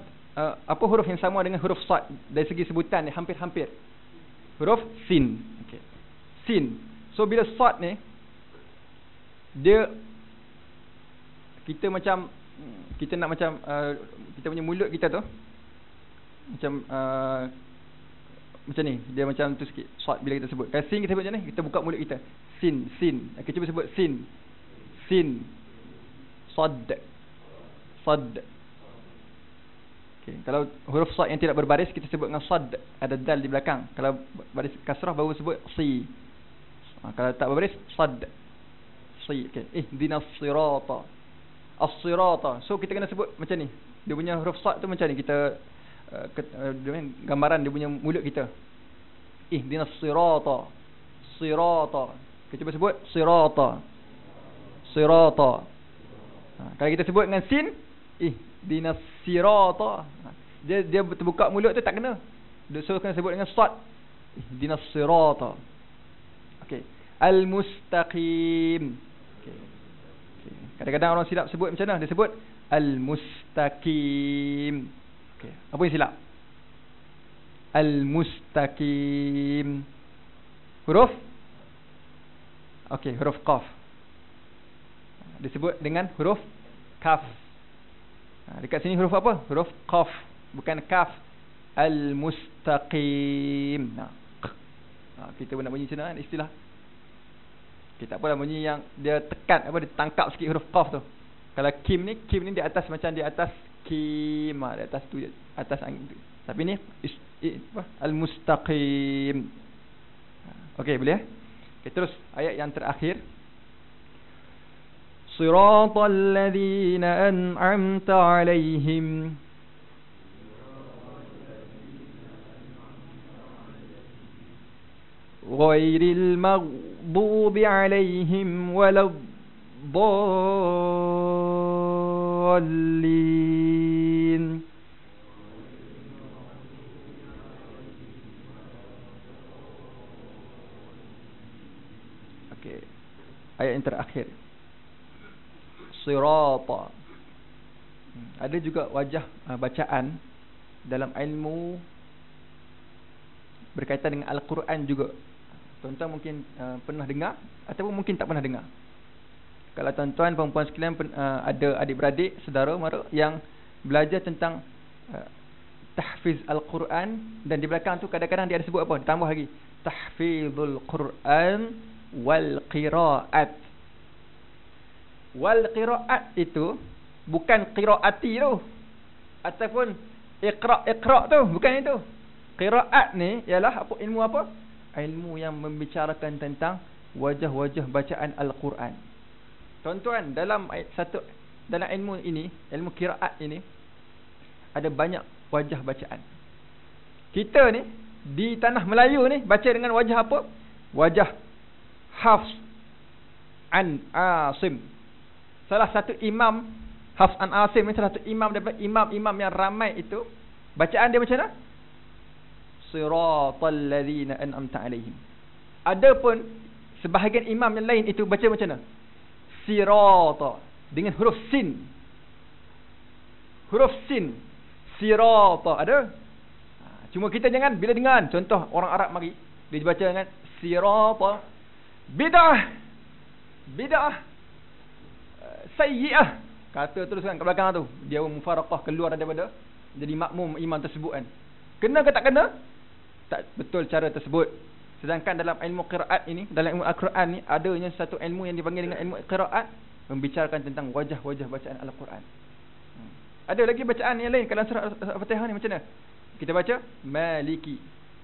Apa huruf yang sama dengan huruf sad dari segi sebutan ni hampir-hampir? Huruf sin. Okey. Sin. So bila sad ni dia kita macam kita nak macam kita punya mulut kita tu macam ni, dia macam tu sikit sad bila kita sebut. Kalau sin kita sebut macam ni, kita buka mulut kita. Sin. Okey, cuba sebut sin. Sad. Okay. Kalau huruf sad yang tidak berbaris kita sebut dengan sad, ada dal di belakang. Kalau baris kasrah baru sebut si. Kalau tak berbaris sad. Si. Okey. Ihdinas sirata. As-sirata. So kita kena sebut macam ni. Dia punya huruf sad tu macam ni. Kita gambaran dia punya mulut kita. Ihdinas sirata. Kita cuba sebut sirata. Kalau kita sebut dengan sin, ihdinas sirata. Dia terbuka mulut tu tak kena. So kena sebut dengan sad. Ihdinas sirata. Okey. Al-mustaqim. Okey. Kadang-kadang orang silap sebut macam mana? Dia sebut al-mustaqim. Okey. Apa yang silap? Al-mustaqim. Huruf? Okey, huruf qaf. Disebut dengan huruf kaf. Dekat sini huruf apa? Huruf qaf, bukan kaf. Al-mustaqim. Kita pun nak bunyi macam mana istilah. Kita tak apalah bunyi yang dia tekan dia tangkap sikit huruf qaf tu. Kalau kim ni di atas macam di atas kim, di atas tu, atas Tapi ni al-mustaqim. Okey, boleh? Okey, terus ayat yang terakhir. Siratal ladzina an'amta 'alaihim ghairil maghdubi 'alaihim waladdallin. Okey. Ayat yang terakhir. Sirata. Ada juga wajah bacaan dalam ilmu berkaitan dengan Al-Quran juga. Tuan-tuan mungkin pernah dengar ataupun mungkin tak pernah dengar. Kalau tuan-tuan puan-puan sekalian ada adik-beradik, saudara mara yang belajar tentang tahfiz Al-Quran, dan di belakang tu kadang-kadang dia ada sebut apa? Ditambah lagi tahfizul Quran wal qiraat. Wal qiraat itu bukan qiraati tu ataupun iqra tu, bukan itu. Qiraat ni ialah apa? Ilmu apa? Ilmu yang membicarakan tentang wajah-wajah bacaan Al-Quran. Tuan-tuan, dalam ilmu ini, ilmu qiraat ini, ada banyak wajah bacaan. Kita ni di tanah Melayu ni baca dengan wajah apa? Wajah Hafs an Asim. Salah satu imam, Hafs an Asim ni salah satu imam daripada imam-imam yang ramai itu. Bacaan dia macam mana? Siratal ladzina an'amta 'alaihim. Adapun sebahagian imam yang lain itu baca macam mana? Sirata dengan huruf sin. Huruf sin. Sirata ada. Cuma kita jangan bila dengar contoh orang Arab mari dia baca dengan sirata bid'ah. Bid'ah sayyi'ah. Kata terus kan kat belakang tu. Dia mufaraqah, keluar daripada jadi makmum imam tersebut kan. Kena ke tak kena? Tak betul cara tersebut. Sedangkan dalam ilmu qiraat ini, dalam ilmu Al-Quran ni, adanya satu ilmu yang dipanggil dengan ilmu qiraat, membicarakan tentang wajah-wajah bacaan Al-Quran. Ada lagi bacaan yang lain kalau surah Al-Fatihah ni macam mana? Kita baca Maliki,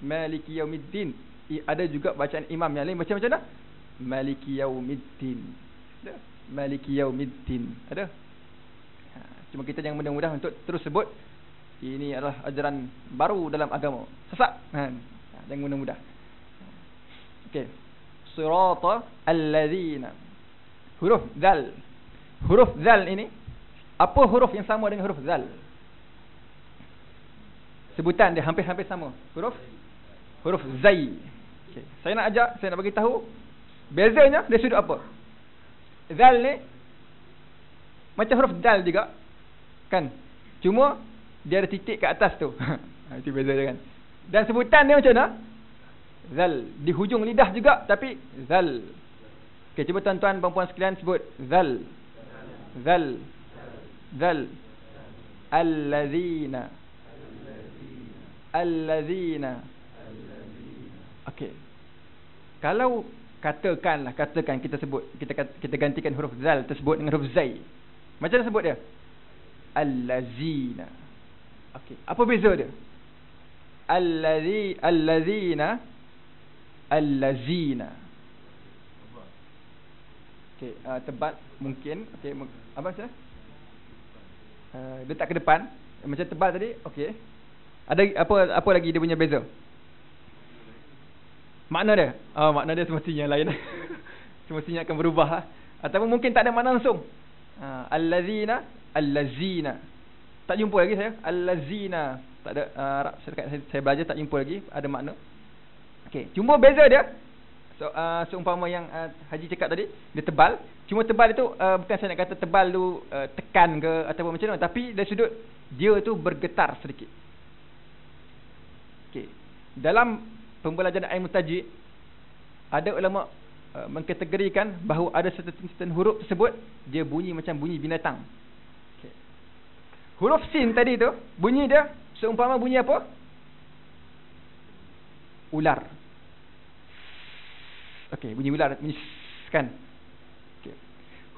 Maliki Yaumiddin. Ada juga bacaan imam yang lain baca macam mana? Maliki Yaumiddin. Ada? Maliki Yaumiddin. Ada? Cuma kita jangan mudah-mudah untuk terus sebut ini adalah ajaran baru dalam agama. Sesat. Jangan mudah-mudah. Okey. Sirata alladzina. Huruf zal. Huruf zal ini, apa huruf yang sama dengan huruf zal? Sebutan dia hampir-hampir sama. Huruf zai. Okey. Saya nak ajar, saya nak bagi tahu bezanya dari sudut apa? Zal ni macam huruf dal juga. Kan? Cuma dia ada titik kat atas tu. Itu beza dia kan. Dan sebutan dia macam mana? Zal. Di hujung lidah juga tapi zal. Okey, cuba tuan-tuan puan-puan sekalian sebut zal. Zal. Zal. Allazina. Allazina. Okey. Kalau katakan kita sebut, kita gantikan huruf zal tersebut dengan huruf zai. Macam mana sebut dia? Allazina. Okey, apa beza dia? Allazina. Allazina. Okey, tebal mungkin. Okey, apa macam? Letak ke depan macam tebal tadi. Okey. Ada apa lagi dia punya beza? Makna dia? Makna dia semestinya lain. Semestinya akan berubah. Ataupun mungkin tak ada makna langsung. Allazina. Allazina. Tak jumpa lagi saya. Allazina. Tak ada saya belajar tak jumpa lagi ada makna. Okey, cuma beza dia. Seumpama yang Haji cakap tadi, dia tebal. Cuma tebal itu bukan saya nak kata tebal tu tekan ke ataupun macam mana, tapi dari sudut dia tu bergetar sedikit. Okey. Dalam pembelajaran ilmu tajwid, ada ulama mengkategorikan bahawa ada certain huruf tersebut dia bunyi macam bunyi binatang. Okay. Huruf sin tadi tu bunyi dia seumpama bunyi apa? Ular. Okey, bunyi ular, bunyi kan. Okey.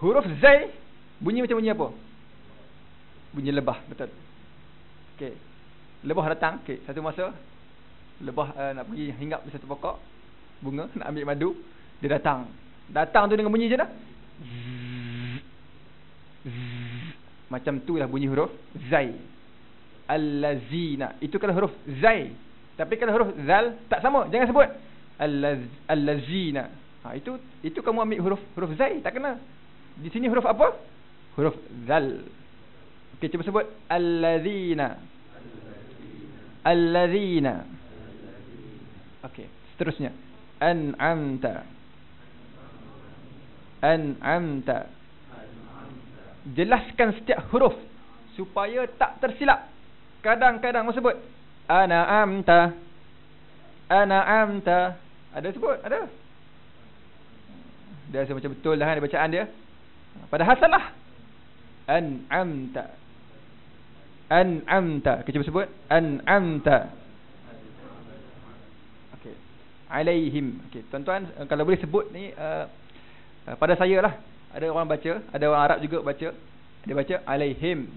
Huruf zai bunyi macam bunyi apa? Bunyi lebah, betul. Okey. Lebah datang. Okey, satu masa lebah nak pergi hinggap di satu pokok bunga, nak ambil madu. Dia datang. Datang tu dengan bunyi je dah. Macam tu lah bunyi huruf zai. Allazina. Itu kalau huruf zai. Tapi kalau huruf zal tak sama. Jangan sebut allazina. Itu kamu ambil huruf zai, tak kena. Di sini huruf apa? Huruf zal. Okey, cuba sebut allazina. Allazina. Okey, seterusnya. An'amta. An'amta. Jelaskan setiap huruf supaya tak tersilap. Kadang-kadang mau sebut an'amta. An'amta. Ada sebut? Ada. Dia rasa macam betul lah kan bacaan dia. Padahal salah. An'amta. An'amta. Okay, cuba sebut an'amta. Okey. Alaihim. Okey, tuan-tuan kalau boleh sebut ni pada saya lah. Ada orang baca, ada orang Arab juga baca. Dia baca alaihim.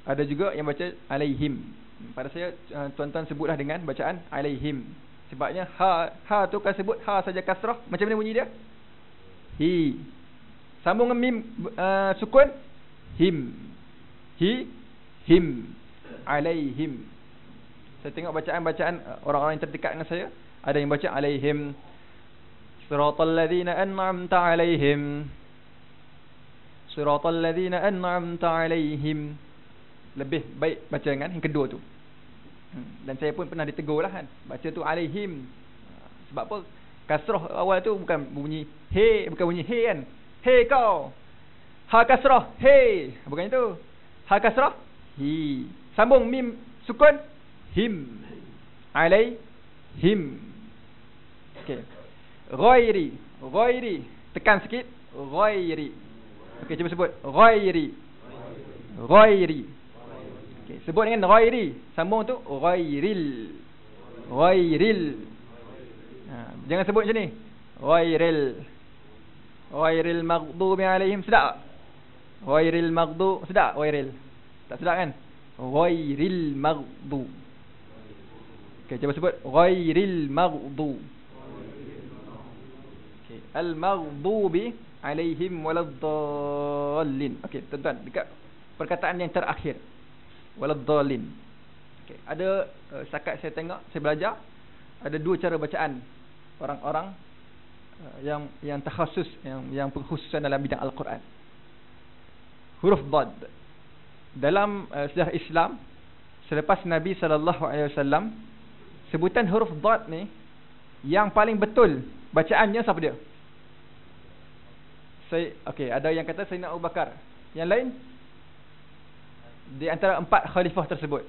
Ada juga yang baca alaihim. Pada saya tuan-tuan sebutlah dengan bacaan alaihim. Sebabnya ha tu kan sebut ha saja kasrah, macam mana bunyi dia? Hi. Sambung dengan mim sukun him. Hi, him. Alaihim. Saya tengok bacaan-bacaan orang-orang yang terdekat dengan saya, ada yang baca alaihim. Siratal ladzina an'amta alaihim. Siratal ladzina an'amta alaihim. Lebih baik baca dengan yang kedua tu. Dan saya pun pernah ditegur lah kan, baca tu alaihim. Sebab apa? Kasrah awal tu bukan bunyi he, bukan bunyi he kan. He kau. Ha kasrah he, bukan itu. Ha kasrah hi. Sambung mim sukun him. Alaihim. Okey. Ghairi. Ghairi. Tekan sikit. Ghairi. Okey, cuba sebut ghairi. Ghairi. Okey, sebut dengan ghairi. Sambung tu ghairil. Ghairil. Jangan sebut macam ni. Ghairil. Ghairil maghdubi alaihim. Sedap tak? Ghairil maghdu. Sedap ghairil? Tak sedap kan? Ghairil maghdu. Okey, cuba sebut ghairil maghdu. Okey, al maghdubi alaihim waladdallin. Okey, tuan-tuan, dekat perkataan yang terakhir waladdallin. Okey, ada setakat saya tengok, saya belajar, ada dua cara bacaan orang-orang yang takhasus, yang pengkhususan dalam bidang Al-Quran. Huruf dad. Dalam sejarah Islam selepas Nabi SAW, sebutan huruf dad ni yang paling betul bacaannya siapa dia? Okey, ada yang kata Sayyidina Abu Bakar. Yang lain di antara 4 khalifah tersebut.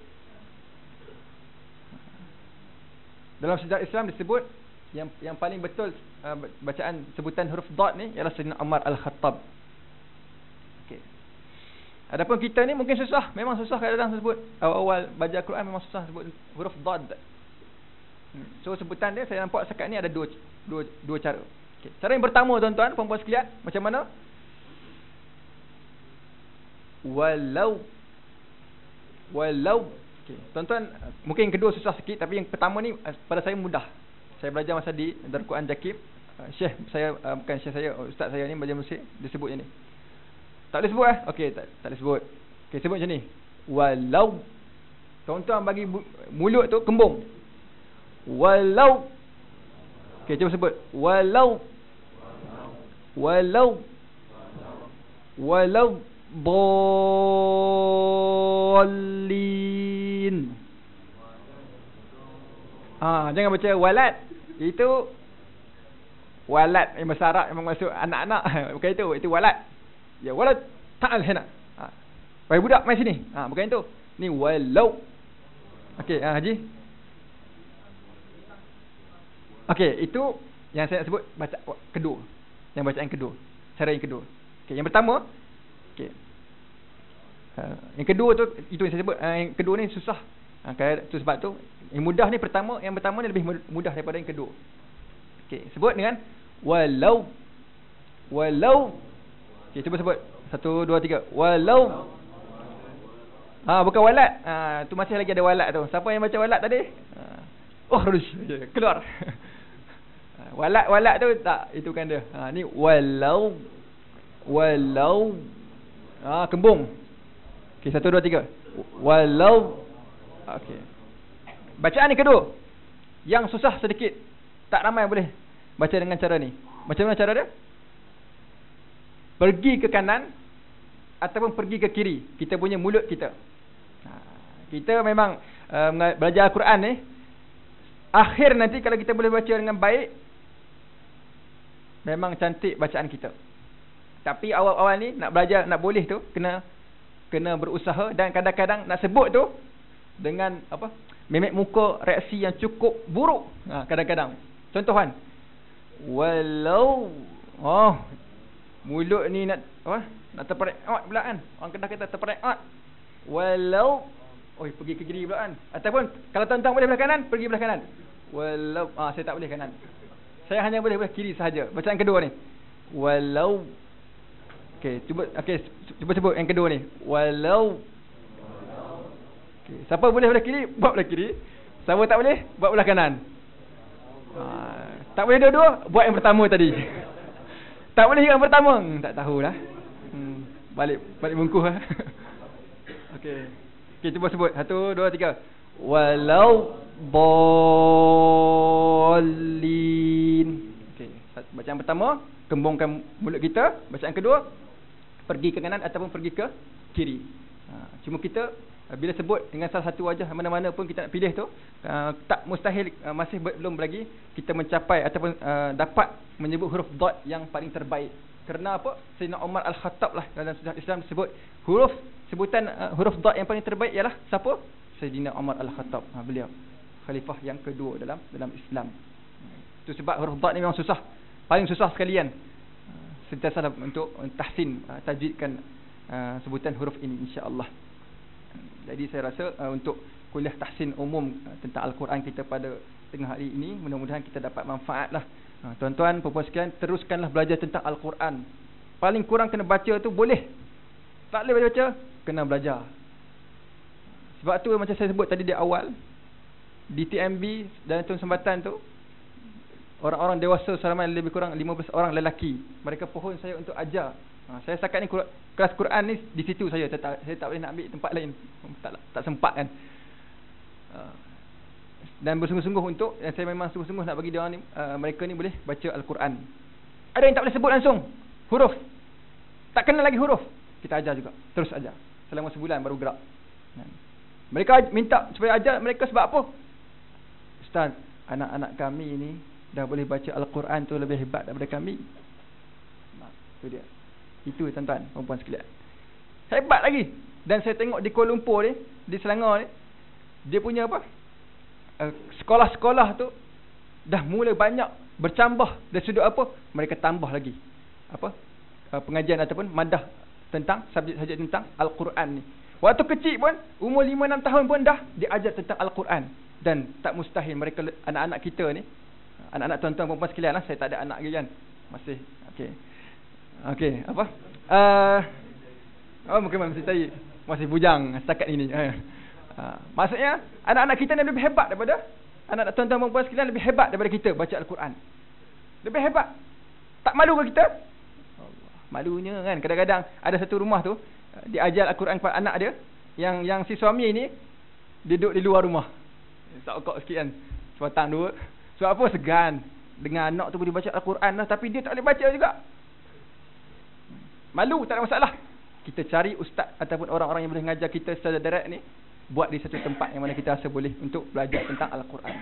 Dalam sejarah Islam disebut yang paling betul bacaan sebutan huruf dad ni ialah Sayyidina Umar Al-Khattab. Okey. Adapun kita ni mungkin susah, memang susah kadang-kadang sebut awal-awal baca Al-Quran, memang susah sebut huruf dad. So sebutan dia saya nampak sekarang ni ada dua cara. Okay. Cara yang pertama tuan-tuan, puan-puan sekalian, macam mana? Walau. Okay. Tuan-tuan, mungkin yang kedua susah sikit, tapi yang pertama ni pada saya mudah. Saya belajar masa di Darul Quran Jakib. Syekh saya, bukan syekh saya, ustaz saya ni belajar musik, dia sebut yang ni. Tak boleh sebut Okey, tak boleh sebut. Okey, sebut macam ni. Walau. Tuan-tuan bagi mulut tu kembung. Walau. Okey, cuba sebut. Walau. Dallin. Jangan baca walad. Itu walad yang bahasa Arab memang masuk anak-anak. Bukan itu walad. Ya walad ta'al hina. Wahai budak mai sini. Bukan itu. Ni walau. Okey, Haji. Okey, itu yang saya nak sebut baca kedua. Yang bacaan kedua. Cara yang kedua. Okey, yang pertama. Okey. Yang kedua tu itu yang saya sebut. Yang kedua ni susah. Tu sebab tu yang mudah ni yang pertama ni lebih mudah daripada yang kedua. Okey, sebut dengan walau. Okey, cuba sebut. 1 2 3. Walau. Bukan walat. Tu masih lagi ada walat tu. Siapa yang baca walat tadi? Keluar. Walat tu tak, itu kan dia. Ni walau. Kembung. Okey, 1 2 3. Walau. Okey. Bacaan ni kedua. Yang susah sedikit. Tak ramai boleh baca dengan cara ni. Macam mana cara dia? Pergi ke kanan ataupun pergi ke kiri. Kita punya mulut kita. Kita memang belajar Al-Quran ni, akhir nanti kalau kita boleh baca dengan baik, memang cantik bacaan kita. Tapi awal-awal ni nak belajar, nak boleh tu kena berusaha. Dan kadang-kadang nak sebut tu dengan memek muka reaksi yang cukup buruk. Kadang-kadang contoh kan, walau mulut ni nak terpereot pula kan. Orang Kedah kata terpereot. Walau pergi ke kiri pula kan. Ataupun kalau tuan-tuan boleh belah kanan, pergi belah kanan. Walau saya tak boleh kanan. Saya hanya boleh belah kiri sahaja. Bacaan kedua ni. Walau. Cuba sebut yang kedua ni. Walau. Siapa boleh belah kiri, buat belah kiri. Siapa tak boleh, buat belah kanan. Tak boleh dua-dua, buat yang pertama tadi. Tak boleh yang pertama, tak tahulah. Balik bungkus lah. Okey, cuba sebut. 1 2 3. Walau dallin. Okey, bacaan pertama, kembungkan mulut kita. Bacaan kedua, pergi ke kanan ataupun pergi ke kiri. Cuma kita bila sebut dengan salah satu wajah mana-mana pun kita nak pilih tu, tak mustahil, masih belum lagi kita mencapai ataupun dapat menyebut huruf dad yang paling terbaik. Kerana apa? Sayyidina Umar Al-Khattab lah dalam sejarah Islam disebut sebutan huruf dad yang paling terbaik ialah siapa? Sayyidina Umar Al-Khattab. Beliau khalifah yang kedua dalam Islam. Itu sebab huruf dad ni memang susah, paling susah sekalian. Sentiasa untuk tahsin, tajwidkan sebutan huruf ini insya-Allah. Jadi saya rasa untuk kuliah tahsin umum tentang Al-Quran kita pada tengah hari ini, mudah-mudahan kita dapat manfaat lah. Tuan-tuan, puan-puan sekalian, teruskanlah belajar tentang Al-Quran. Paling kurang kena baca tu boleh. Tak boleh baca, kena belajar. Sebab tu macam saya sebut tadi di awal, di TMB dan Tun Sembatan tu, orang-orang dewasa selama lebih kurang 15 orang lelaki. Mereka pohon saya untuk ajar. Saya setakat ni kelas Quran ni di situ saja. Saya tak boleh nak ambil tempat lain. Tak sempat kan. Dan bersungguh-sungguh untuk, saya memang sungguh-sungguh nak bagi dia orang ni, mereka ni boleh baca Al-Quran. Ada yang tak boleh sebut langsung huruf, tak kenal lagi huruf, kita ajar juga. Terus ajar selama sebulan baru gerak. Mereka minta supaya ajar mereka sebab apa? Ustaz, anak-anak kami ni dah boleh baca Al-Quran tu lebih hebat daripada kami. Itu dia. Itu tuan-tuan, perempuan sekalian, hebat lagi. Dan saya tengok di Kuala Lumpur ni, di Selangor ni, dia punya sekolah-sekolah tu dah mula banyak bercambah dari sudut apa? Mereka tambah lagi pengajian ataupun madah tentang subjek-subjek tentang Al-Quran ni. Waktu kecil pun, umur 5-6 tahun pun dah diajar tentang Al-Quran. Dan tak mustahil mereka, anak-anak kita ni, anak-anak tuan-tuan perempuan sekalian lah, saya tak ada anak lagi kan, masih Okey, mungkin masih bujang setakat ini. Maksudnya anak-anak kita ni lebih hebat daripada anak-anak tuan-tuan perempuan sekalian, lebih hebat daripada kita baca Al-Quran. Lebih hebat. Tak malu ke kita? Malunya kan, kadang-kadang ada satu rumah tu diajar Al-Quran kepada anak dia, yang si suami ni duduk di luar rumah. Sokok sikit kan, sebatang dua. Sebab apa? Segan dengan anak tu boleh baca Al-Quran lah, tapi dia tak boleh baca juga. Malu, tak ada masalah. Kita cari ustaz ataupun orang-orang yang boleh mengajar kita secara direct ni, buat di satu tempat yang mana kita rasa boleh untuk belajar tentang Al-Quran.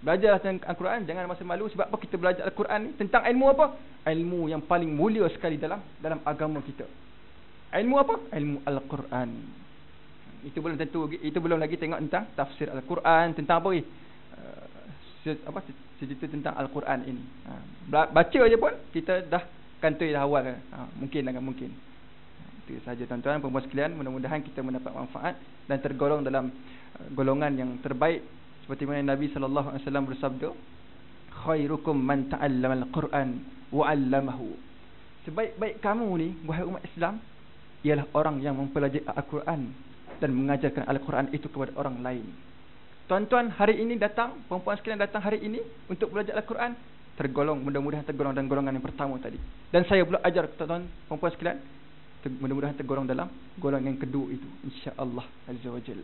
Belajar tentang Al-Quran, jangan rasa malu. Sebab apa kita belajar Al-Quran ni? Tentang ilmu apa? Ilmu yang paling mulia sekali dalam agama kita. Ilmu apa? Ilmu Al-Quran. Itu belum tentu, itu belum lagi tengok tentang tafsir Al-Quran, tentang apa ni? Cerita tentang Al-Quran ini. Baca je pun kita dah kantoi dah awal. Mungkin. Itu sahaja tuan-tuan perempuan sekalian, mudah-mudahan kita mendapat manfaat dan tergolong dalam golongan yang terbaik seperti mana Nabi sallallahu alaihi wasallam bersabda, khairukum man ta'allama al-Quran wa 'allamahu. Sebaik-baik kamu ni wahai umat Islam ialah orang yang mempelajari Al-Quran dan mengajarkan Al-Quran itu kepada orang lain. Tuan-tuan hari ini datang, puan-puan sekalian datang hari ini untuk belajar Al-Quran, tergolong, mudah-mudahan tergolong dalam golongan yang pertama tadi. Dan saya pula ajar tuan-tuan, puan-puan sekalian, mudah-mudahan tergolong dalam golongan yang kedua itu, insya-Allah azza wajal.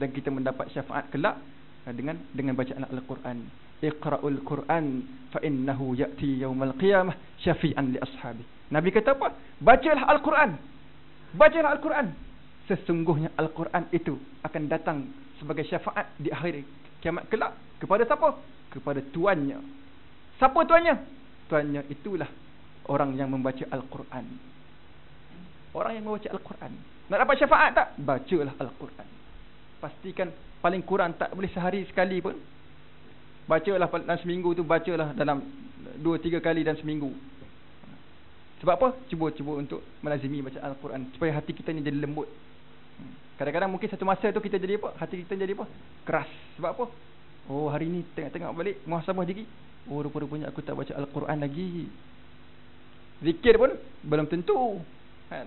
Dan kita mendapat syafaat kelak dengan bacaan Al-Quran. Iqra'ul Quran fa innahu ya'ti yaumal qiyamah syafi'an li ashabi. Nabi kata apa? Bacalah Al-Quran. Bacalah Al-Quran. Sesungguhnya Al-Quran itu akan datang sebagai syafaat di akhir kiamat kelak kepada siapa? Kepada tuannya. Siapa tuannya? Tuannya itulah orang yang membaca Al-Quran. Orang yang membaca Al-Quran. Nak dapat syafaat tak? Bacalah Al-Quran. Pastikan paling kurang tak boleh sehari sekali pun. Bacalah dalam seminggu tu, bacalah dalam 2-3 kali dalam seminggu. Sebab apa? Cuba untuk melazimi baca Al-Quran supaya hati kita ni jadi lembut. Kadang-kadang mungkin satu masa tu kita jadi apa? Hati kita jadi apa? Keras. Sebab apa? Oh, hari ni tengok balik muhasabah diri. Oh, rupa-rupanya aku tak baca Al-Quran lagi. Zikir pun belum tentu. Kan?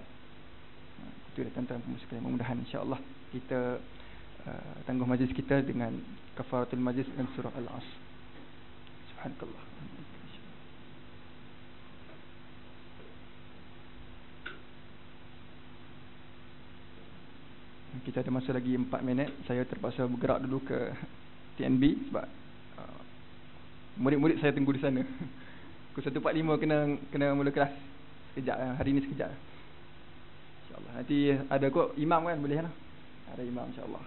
Itu dah tuan-tuan sekalian. Mudah-mudahan insya-Allah kita tangguh majlis kita dengan kafaratul majlis dan surah Al-Asr. Subhanakallah. Kita ada masa lagi 4 minit. Saya terpaksa bergerak dulu ke TNB sebab murid-murid saya tunggu di sana. Pukul 1.45 kena mula kelas. Sekejap, hari ni sekejap. InsyaAllah. Nanti ada kot imam kan, boleh lah. Ada imam insyaAllah.